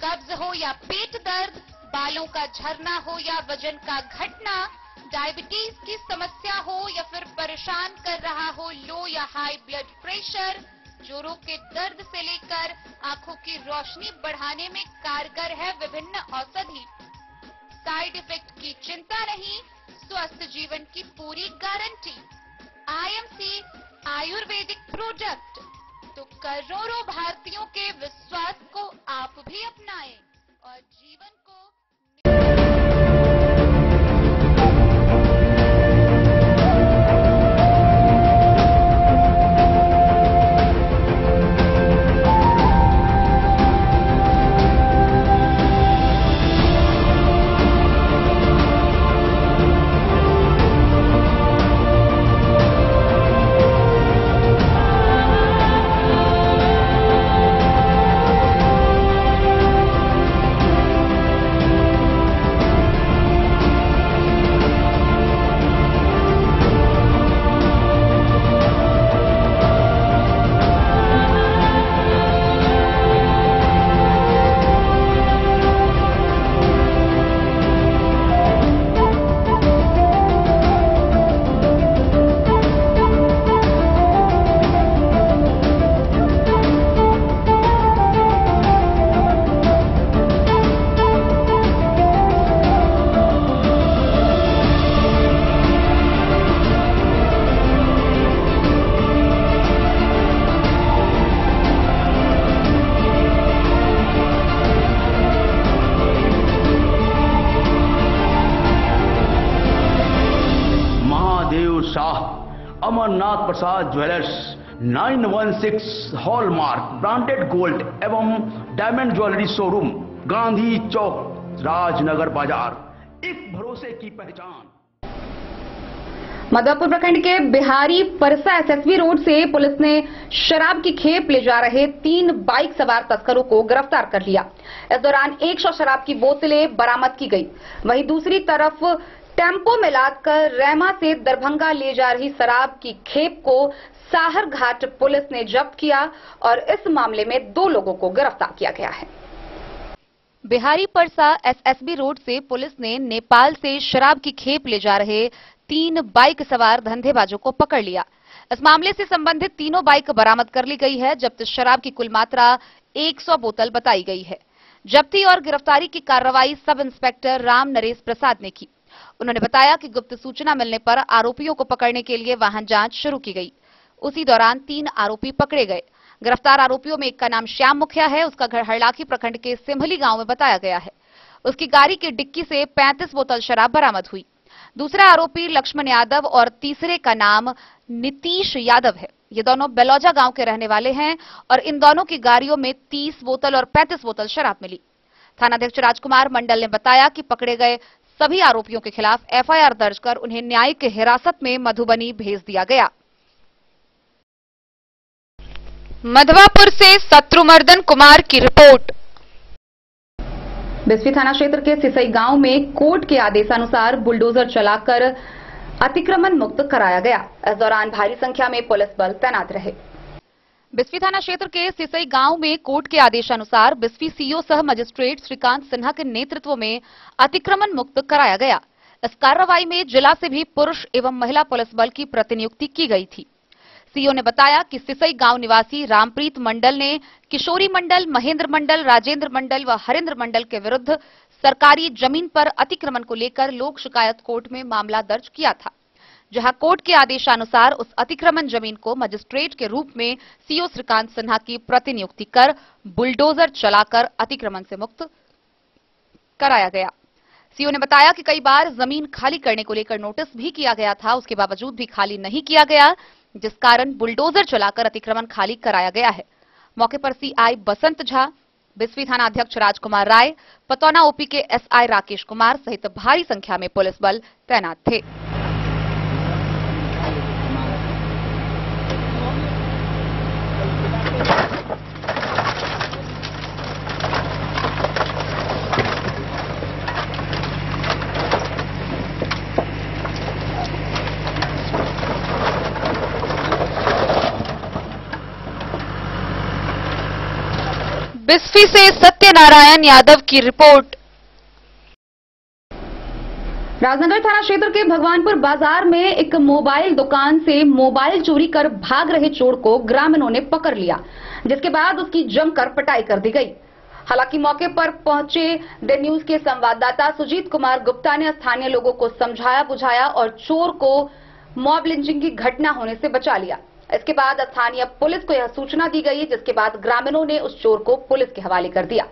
कब्ज हो या पेट दर्द, बालों का झरना हो या वजन का घटना, डायबिटीज की समस्या हो या फिर परेशान कर रहा हो लो या हाई ब्लड प्रेशर, जोड़ों के दर्द से लेकर आंखों की रोशनी बढ़ाने में कारगर है विभिन्न औषधि। साइड इफेक्ट की चिंता नहीं, स्वस्थ जीवन की पूरी गारंटी। IMC Ayurvedic product. तो करोड़ों भारतीयों के विश्वास को आप भी अपनाएं और जीवन को मनोज शाह, अमरनाथ प्रसाद ज्वेलर्स, 916 हॉलमार्क ब्रांडेड गोल्ड एवं डायमंड ज्वेलरी शोरूम, गांधी चौक, राजनगर बाजार, एक भरोसे की पहचान। मधुपुर प्रखंड के बिहारी परसा एसएसबी रोड से पुलिस ने शराब की खेप ले जा रहे 3 बाइक सवार तस्करों को गिरफ्तार कर लिया। इस दौरान 100 शराब की बोतलें बरामद की गई। वहीं दूसरी तरफ टेम्पो में लाकर रैमा से दरभंगा ले जा रही शराब की खेप को साहर घाट पुलिस ने जब्त किया और इस मामले में 2 लोगों को गिरफ्तार किया गया है। बिहारी परसा एसएसबी रोड से पुलिस ने नेपाल से शराब की खेप ले जा रहे 3 बाइक सवार धंधेबाजों को पकड़ लिया। इस मामले से संबंधित तीनों बाइक बरामद कर ली गई है। जब्त शराब की कुल मात्रा 100 बोतल बताई गई है। जब्ती और गिरफ्तारी की कार्रवाई सब इंस्पेक्टर राम नरेश प्रसाद ने की। उन्होंने बताया कि गुप्त सूचना मिलने पर आरोपियों को पकड़ने के लिए वाहन जांच शुरू की गई। उसी दौरान 3 आरोपी पकड़े गए। गिरफ्तार आरोपियों में एक का नाम श्याम मुखिया है। उसका घर हरलाखी प्रखंड के सिमहली गांव में बताया गया है। उसकी गाड़ी की डिक्की से 35 बोतल शराब बरामद हुई। दूसरा आरोपी लक्ष्मण यादव और तीसरे का नाम नीतीश यादव है। ये दोनों बेलौजा गांव के रहने वाले हैं और इन दोनों की गाड़ियों में 30 बोतल और 35 बोतल शराब मिली। थानाध्यक्ष राजकुमार मंडल ने बताया कि पकड़े गए सभी आरोपियों के खिलाफ एफआईआर दर्ज कर उन्हें न्यायिक हिरासत में मधुबनी भेज दिया गया। मधवापुर से शत्रुमर्दन कुमार की रिपोर्ट। बिस्फी थाना क्षेत्र के सिसई गांव में कोर्ट के आदेशानुसार बुलडोजर चलाकर अतिक्रमण मुक्त कराया गया। इस दौरान भारी संख्या में पुलिस बल तैनात रहे। बिस्फी थाना क्षेत्र के सिसई गांव में कोर्ट के आदेशानुसार बिस्फी सीओ सह मजिस्ट्रेट श्रीकांत सिन्हा के नेतृत्व में अतिक्रमण मुक्त कराया गया। इस कार्रवाई में जिला से भी पुरुष एवं महिला पुलिस बल की प्रतिनियुक्ति की गई थी। सीओ ने बताया कि सिसई गांव निवासी रामप्रीत मंडल ने किशोरी मंडल, महेंद्र मंडल, राजेंद्र मंडल व हरेंद्र मंडल के विरुद्ध सरकारी जमीन पर अतिक्रमण को लेकर लोक शिकायत कोर्ट में मामला दर्ज किया था, जहां कोर्ट के आदेशानुसार उस अतिक्रमण जमीन को मजिस्ट्रेट के रूप में सीओ श्रीकांत सिन्हा की प्रतिनियुक्ति कर बुलडोजर चलाकर अतिक्रमण से मुक्त कराया गया। सीओ ने बताया कि कई बार जमीन खाली करने को लेकर नोटिस भी किया गया था, उसके बावजूद भी खाली नहीं किया गया, जिस कारण बुलडोजर चलाकर अतिक्रमण खाली कराया गया है। मौके पर सीआई बसंत झा, बिस्फी थाना अध्यक्ष राजकुमार राय, पतौना ओपी के एसआई राकेश कुमार सहित भारी संख्या में पुलिस बल तैनात थे। बिस्फी से सत्यनारायण यादव की रिपोर्ट। राजनगर थाना क्षेत्र के भगवानपुर बाजार में एक मोबाइल दुकान से मोबाइल चोरी कर भाग रहे चोर को ग्रामीणों ने पकड़ लिया, जिसके बाद उसकी जमकर पिटाई कर दी गई। हालांकि मौके पर पहुंचे द न्यूज के संवाददाता सुजीत कुमार गुप्ता ने स्थानीय लोगों को समझाया बुझाया और चोर को मॉब लिंचिंग की घटना होने से बचा लिया। इसके बाद स्थानीय पुलिस को यह सूचना दी गई, जिसके बाद ग्रामीणों ने उस चोर को पुलिस के हवाले कर दिया।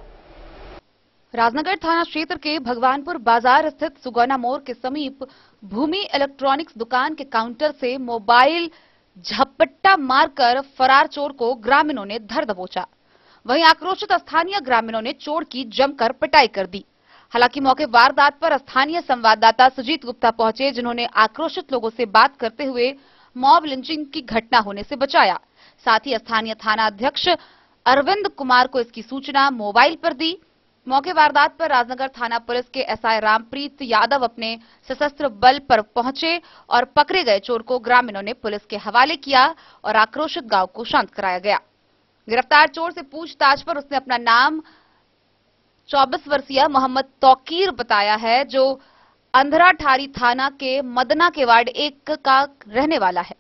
राजनगर थाना क्षेत्र के भगवानपुर बाजार स्थित सुगौना मोड़ के समीप भूमि इलेक्ट्रॉनिक्स दुकान के काउंटर से मोबाइल झपट्टा मारकर फरार चोर को ग्रामीणों ने धर दबोचा। वहीं आक्रोशित स्थानीय ग्रामीणों ने चोर की जमकर पिटाई कर दी। हालांकि मौके वारदात पर स्थानीय संवाददाता सुजीत गुप्ता पहुंचे, जिन्होंने आक्रोशित लोगों से बात करते हुए मॉब लिंचिंग की घटना होने से बचाया। साथ ही स्थानीय थाना अध्यक्ष अरविंद कुमार को इसकी सूचना मोबाइल पर दी। मौके वारदात पर राजनगर थाना पुलिस के एसआई रामप्रीत यादव अपने सशस्त्र बल पर पहुंचे और पकड़े गए चोर को ग्रामीणों ने पुलिस के हवाले किया और आक्रोशित गांव को शांत कराया गया। गिरफ्तार चोर से पूछताछ पर उसने अपना नाम 24 वर्षीय मोहम्मद तौकीर बताया है, जो अंधराठारी थाना के मदना के वार्ड 1 का रहने वाला है।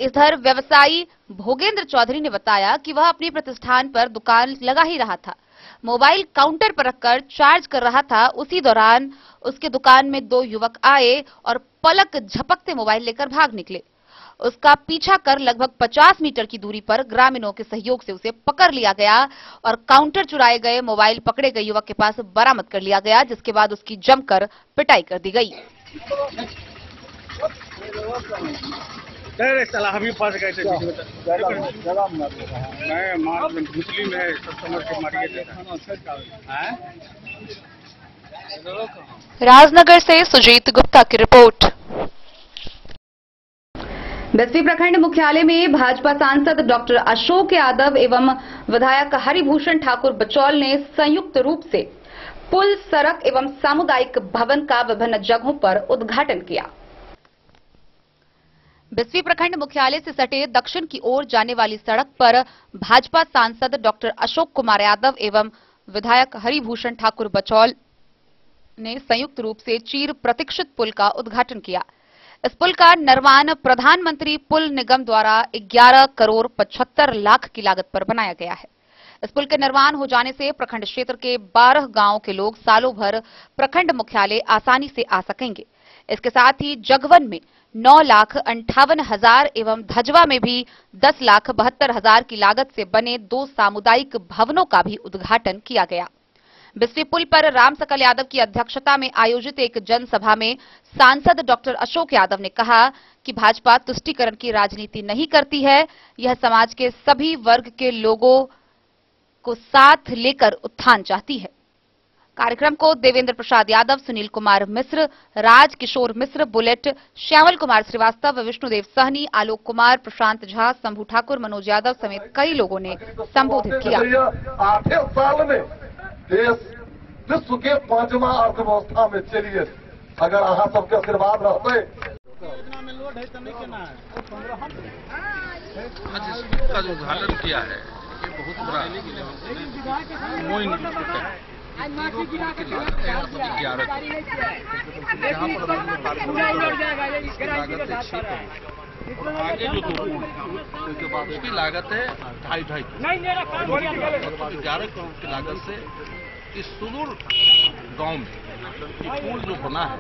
इधर व्यवसायी भोगेंद्र चौधरी ने बताया कि वह अपने प्रतिष्ठान पर दुकान लगा ही रहा था, मोबाइल काउंटर पर रखकर चार्ज कर रहा था। उसी दौरान उसके दुकान में 2 युवक आए और पलक झपकते मोबाइल लेकर भाग निकले। उसका पीछा कर लगभग 50 मीटर की दूरी पर ग्रामीणों के सहयोग से उसे पकड़ लिया गया और काउंटर चुराए गए मोबाइल पकड़े गए युवक के पास बरामद कर लिया गया, जिसके बाद उसकी जमकर पिटाई कर दी गई। अरे साला हम ही फंस गए थे मैं मार मुस्लिम है सब समझ के मारिए राजनगर से सुजीत गुप्ता की रिपोर्ट। बस्ती प्रखंड मुख्यालय में भाजपा सांसद डॉक्टर अशोक यादव एवं विधायक हरिभूषण ठाकुर बचौल ने संयुक्त रूप से पुल, सड़क एवं सामुदायिक भवन का विभिन्न जगहों पर उद्घाटन किया। बिस्फी प्रखंड मुख्यालय से सटे दक्षिण की ओर जाने वाली सड़क पर भाजपा सांसद डॉक्टर अशोक कुमार यादव एवं विधायक हरिभूषण ठाकुर बचौल ने संयुक्त रूप से चीर प्रतीक्षित पुल का उद्घाटन किया। इस पुल का निर्माण प्रधानमंत्री पुल निगम द्वारा 11 करोड़ 75 लाख की लागत पर बनाया गया है। इस पुल के निर्माण हो जाने से प्रखंड क्षेत्र के 12 गांवों के लोग सालों भर प्रखंड मुख्यालय आसानी से आ सकेंगे। इसके साथ ही जगवन में 9,58,000 एवं धजवा में भी 10,72,000 की लागत से बने 2 सामुदायिक भवनों का भी उद्घाटन किया गया। बिस्फी पुल पर राम सकल यादव की अध्यक्षता में आयोजित एक जनसभा में सांसद डॉक्टर अशोक यादव ने कहा कि भाजपा तुष्टीकरण की राजनीति नहीं करती है, यह समाज के सभी वर्ग के लोगों को साथ लेकर उत्थान चाहती है। कार्यक्रम को देवेंद्र प्रसाद यादव, सुनील कुमार मिश्र, राज किशोर मिश्र, बुलेट, श्यामल कुमार श्रीवास्तव, विष्णुदेव सहनी, आलोक कुमार, प्रशांत झा, शंभू ठाकुर, मनोज यादव समेत कई लोगों ने संबोधित किया। 8 साल में देश विश्व के 5वां अर्थव्यवस्था में चलिए अगर अहाँ सबके आशीर्वाद रहते। आज इस पुल का जो उद्घाटन किया है ये बहुत बड़ा मोइन की लागत है 11 यहाँ पर लागत है 6 करोड़। आगे जो 2 पुल के बाद उसकी लागत है 2.5 करोड़। 11 करोड़ की लागत से इस सुदूर गांव में ये पुल जो बना है,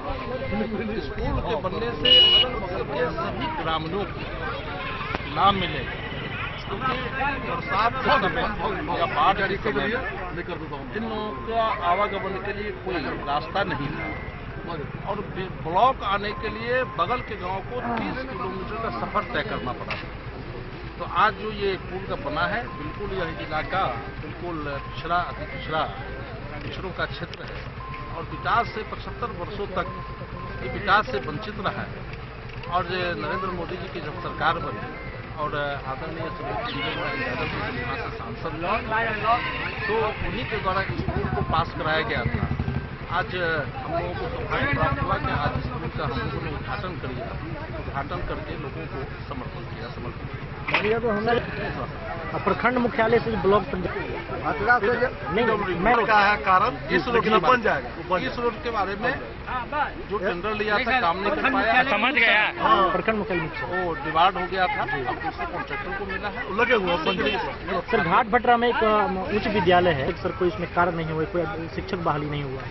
इस पुल के बनने से अगल बगल के सभी ग्रामीणों को लाभ मिलेगा। बरसात के समय या बाढ़ के समय इन लोगों का आवागमन के लिए कोई रास्ता नहीं था और ब्लॉक आने के लिए बगल के गांव को 30 किलोमीटर का सफर तय करना पड़ा था। तो आज जो ये पुल का बना है, बिल्कुल यह इलाका बिल्कुल पिछड़ा अति पिछड़ा पिछड़ों का क्षेत्र है और विकास से 75 वर्षों तक ये विकास से वंचित रहा है। और नरेंद्र मोदी जी की जब सरकार बनी और आदरणीय यादव जी यहाँ से सांसद तो उन्हीं के द्वारा इस पुल को पास कराया गया था। आज हम लोगों को सौभाग्य प्राप्त हुआ कि आज इस पुल का हम लोगों ने उद्घाटन करके लोगों को समर्पित किया। तो हमने प्रखंड मुख्यालय से ब्लॉक नहीं मैं का है कारण इस रोड बन जाएगा। इस रोड के बारे में जो टेंडर लिया था काम नहीं कर पाया, समझ गया। प्रखंड मुख्यालय वो डिवाइड हो गया था, अब दूसरे कॉन्ट्रैक्टर को मिला है, लगे हुए। सर घाट भटरा में एक उच्च विद्यालय है सर, कोई इसमें कार्य नहीं हुआ, कोई शिक्षक बहाली नहीं हुआ है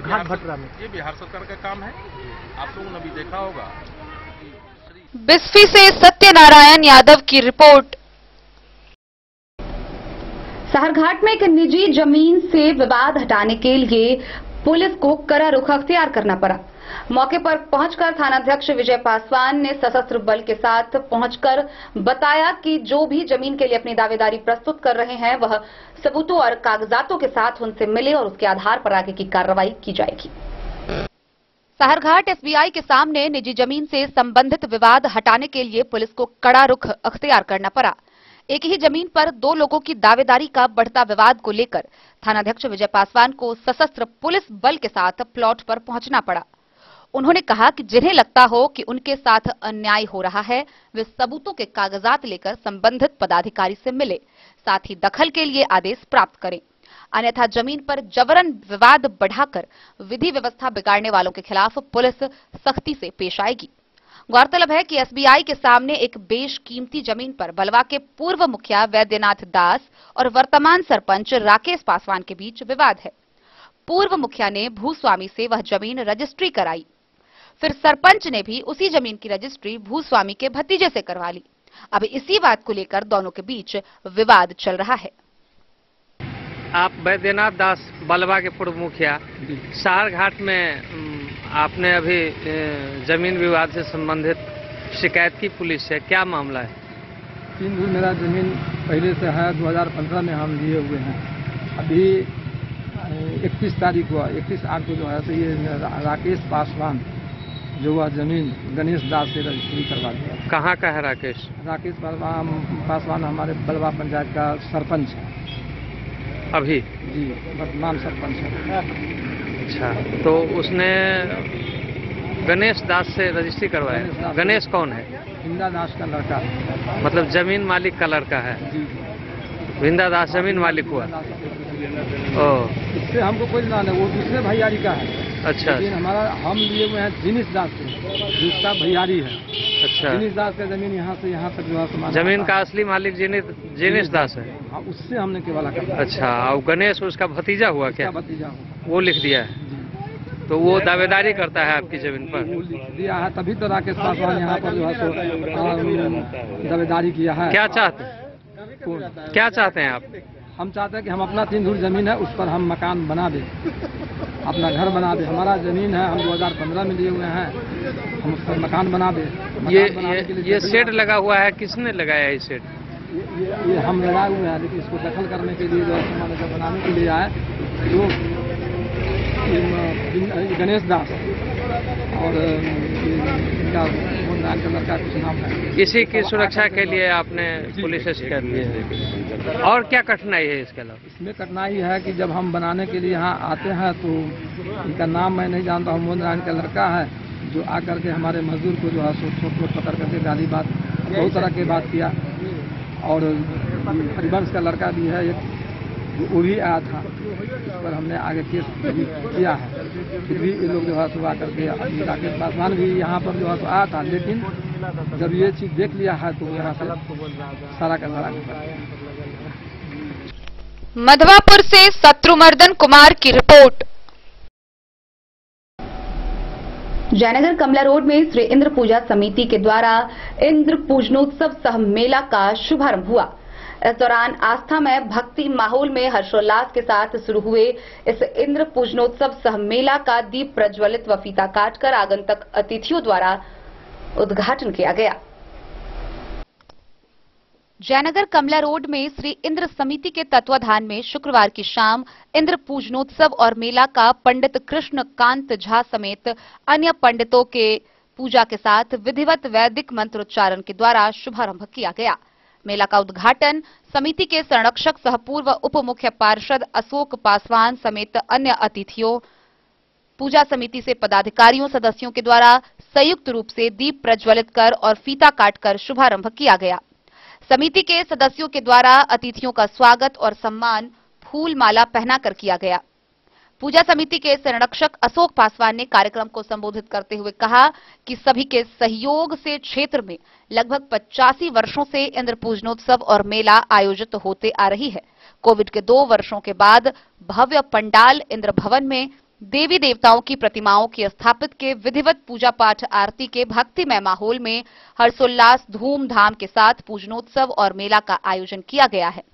घाट भटरा में। ये बिहार सरकार का काम है, आप लोगों ने भी देखा होगा। बिस्फी से सत्यनारायण यादव की रिपोर्ट। साहरघाट में एक निजी जमीन से विवाद हटाने के लिए पुलिस को कड़ा रुख अख्तियार करना पड़ा। मौके पर पहुंचकर थानाध्यक्ष विजय पासवान ने सशस्त्र बल के साथ पहुंचकर बताया कि जो भी जमीन के लिए अपनी दावेदारी प्रस्तुत कर रहे हैं वह सबूतों और कागजातों के साथ उनसे मिले और उसके आधार पर आगे की कार्रवाई की जाएगी। साहरघाट एसबीआई के सामने निजी जमीन से संबंधित विवाद हटाने के लिए पुलिस को कड़ा रुख अख्तियार करना पड़ा। एक ही जमीन पर 2 लोगों की दावेदारी का बढ़ता विवाद को लेकर थानाध्यक्ष विजय पासवान को सशस्त्र पुलिस बल के साथ प्लॉट पर पहुंचना पड़ा। उन्होंने कहा कि जिन्हें लगता हो कि उनके साथ अन्याय हो रहा है वे सबूतों के कागजात लेकर संबंधित पदाधिकारी से मिले, साथ ही दखल के लिए आदेश प्राप्त करें, अन्यथा जमीन पर जबरन विवाद बढ़ाकर विधि व्यवस्था बिगाड़ने वालों के खिलाफ पुलिस सख्ती से पेश आएगी। गौरतलब है कि एसबीआई के सामने एक बेशकीमती जमीन पर बलवा के पूर्व मुखिया वैद्यनाथ दास और वर्तमान सरपंच राकेश पासवान के बीच विवाद है। पूर्व मुखिया ने भूस्वामी से वह जमीन रजिस्ट्री कराई, फिर सरपंच ने भी उसी जमीन की रजिस्ट्री भूस्वामी के भतीजे से करवा ली। अब इसी बात को लेकर दोनों के बीच विवाद चल रहा है। आप वैद्यनाथ दास बलवा के पूर्व मुखिया साहरघाट में आपने अभी जमीन विवाद से संबंधित शिकायत की पुलिस से, क्या मामला है? 3 धूर मेरा जमीन पहले से है, 2015 में हम लिए हुए हैं। अभी 31 तारीख हुआ, 31/8 को जो है तो ये राकेश पासवान जो वह जमीन गणेश दास से रजिस्ट्री करवा दिया। कहाँ का है राकेश? राकेश पासवान हमारे बलवा पंचायत का सरपंच है अभी। जी, वर्तमान सरपंच है। अच्छा, तो उसने गणेश दास से रजिस्ट्री करवाया। गणेश कौन है? विंदा दास का लड़का है। मतलब जमीन मालिक का लड़का है। जी, विंदा दास जमीन मालिक हुआ। ओह, इससे हमको कोई लेना नहीं, वो दूसरे भैयारी का है। अच्छा, लेकिन हमारा हम लिए हुए हैं जिनिस दास से, जिसका भैयारी है। अच्छा, जिनिस दास का जमीन यहाँ से यहाँ तक जो है जमीन का असली मालिक जिनिस दास है। हाँ, उससे हमने केवल करवाया। अच्छा, और गणेश उसका भतीजा हुआ क्या? भतीजा हुआ, वो लिख दिया है। तो वो दावेदारी करता है आपकी जमीन पर? वो लिख दिया है, तभी तो राकेश पासवान यहाँ पर जो है सो दावेदारी किया है। क्या चाहते हैं आप? हम चाहते हैं कि हम अपना 3 धूर जमीन है, उस पर हम मकान बना दें, अपना घर बना दें। हमारा जमीन है, हम 2015 में लिए हुए हैं, हम उस पर मकान बना दें। ये शेड लगा हुआ है, किसने लगाया है शेड? ये हम लगाए हुए हैं, लेकिन इसको दखल करने के लिए जो है बनाने के लिए आए जो गणेश दास और लड़का कुछ नाम है। इसी की सुरक्षा के लिए आपने पुलिस से शिकायत की है। और क्या कठिनाई है इसके अलावा? इसमें कठिनाई है कि जब हम बनाने के लिए यहाँ आते हैं तो इनका नाम मैं नहीं जानता हूँ, मोहन नारायण का लड़का है जो आकर के हमारे मजदूर को जो है छोट पकड़ करके गाली बात बहुत तरह की बात किया। और हरिवंश का लड़का भी है एक, वो भी आया था, इस पर हमने आगे केस किया है। फिर भी ये लोग जो है सुबह करके राकेश पासवान भी यहाँ पर जो है तो आया था, लेकिन जब ये चीज देख लिया है तो यहाँ से सारा का सारा। मधवापुर से शत्रुमर्दन कुमार की रिपोर्ट। जयनगर कमला रोड में श्री इंद्र पूजा समिति के द्वारा इंद्र पूजनोत्सव सह मेला का शुभारंभ हुआ। इस दौरान आस्थामय भक्ति माहौल में हर्षोल्लास के साथ शुरू हुए इस इंद्र पूजनोत्सव सह मेला का दीप प्रज्वलित व फीता काटकर आगंतुक अतिथियों द्वारा उद्घाटन किया गया। जयनगर कमला रोड में श्री इंद्र समिति के तत्वाधान में शुक्रवार की शाम इंद्र पूजनोत्सव और मेला का पंडित कृष्ण कांत झा समेत अन्य पंडितों के पूजा के साथ विधिवत वैदिक मंत्रोच्चारण के द्वारा शुभारंभ किया गया। मेला का उद्घाटन समिति के संरक्षक सह पूर्व उप मुख्य पार्षद अशोक पासवान समेत अन्य अतिथियों, पूजा समिति से पदाधिकारियों सदस्यों के द्वारा संयुक्त रूप से दीप प्रज्वलित कर और फीता काटकर शुभारंभ किया गया। समिति के सदस्यों के द्वारा अतिथियों का स्वागत और सम्मान फूल माला पहनाकर किया गया। पूजा समिति के संरक्षक अशोक पासवान ने कार्यक्रम को संबोधित करते हुए कहा कि सभी के सहयोग से क्षेत्र में लगभग 85 वर्षों से इंद्र पूजनोत्सव और मेला आयोजित होते आ रही है। कोविड के 2 वर्षों के बाद भव्य पंडाल इंद्र भवन में देवी देवताओं की प्रतिमाओं की स्थापित के विधिवत पूजा पाठ आरती के भक्तिमय माहौल में हर्षोल्लास धूमधाम के साथ पूजनोत्सव और मेला का आयोजन किया गया है।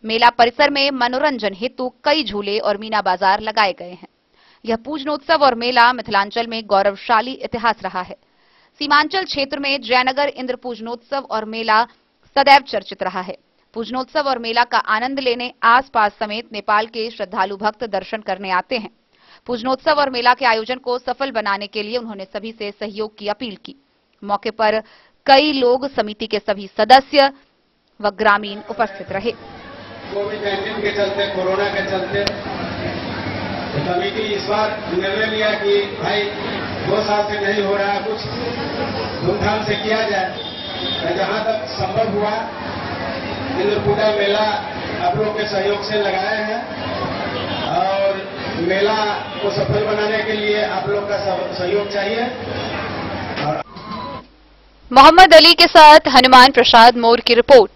मेला परिसर में मनोरंजन हेतु कई झूले और मीना बाजार लगाए गए हैं। यह पूजनोत्सव और मेला मिथिलांचल में गौरवशाली इतिहास रहा है। सीमांचल क्षेत्र में जयनगर इंद्र पूजनोत्सव और मेला सदैव चर्चित रहा है। पूजनोत्सव और मेला का आनंद लेने आसपास समेत नेपाल के श्रद्धालु भक्त दर्शन करने आते हैं। पूजनोत्सव और मेला के आयोजन को सफल बनाने के लिए उन्होंने सभी से सहयोग की अपील की। मौके पर कई लोग, समिति के सभी सदस्य व ग्रामीण उपस्थित रहे। कोविड-19 के चलते, कोरोना के चलते समिति इस बार निर्णय लिया कि भाई 2 साल से नहीं हो रहा, कुछ धूमधाम से किया जाए। जहां तक संभव हुआ इंद्र पूजा मेला आप लोग के सहयोग से लगाए हैं और मेला को सफल बनाने के लिए आप लोग का सहयोग चाहिए। मोहम्मद अली के साथ हनुमान प्रसाद मोर की रिपोर्ट।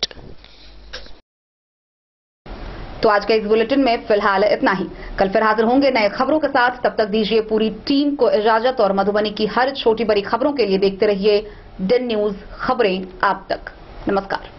तो आज के इस बुलेटिन में फिलहाल इतना ही। कल फिर हाजिर होंगे नए खबरों के साथ। तब तक दीजिए पूरी टीम को इजाजत और मधुबनी की हर छोटी बड़ी खबरों के लिए देखते रहिए DIN न्यूज, खबरें आप तक। नमस्कार।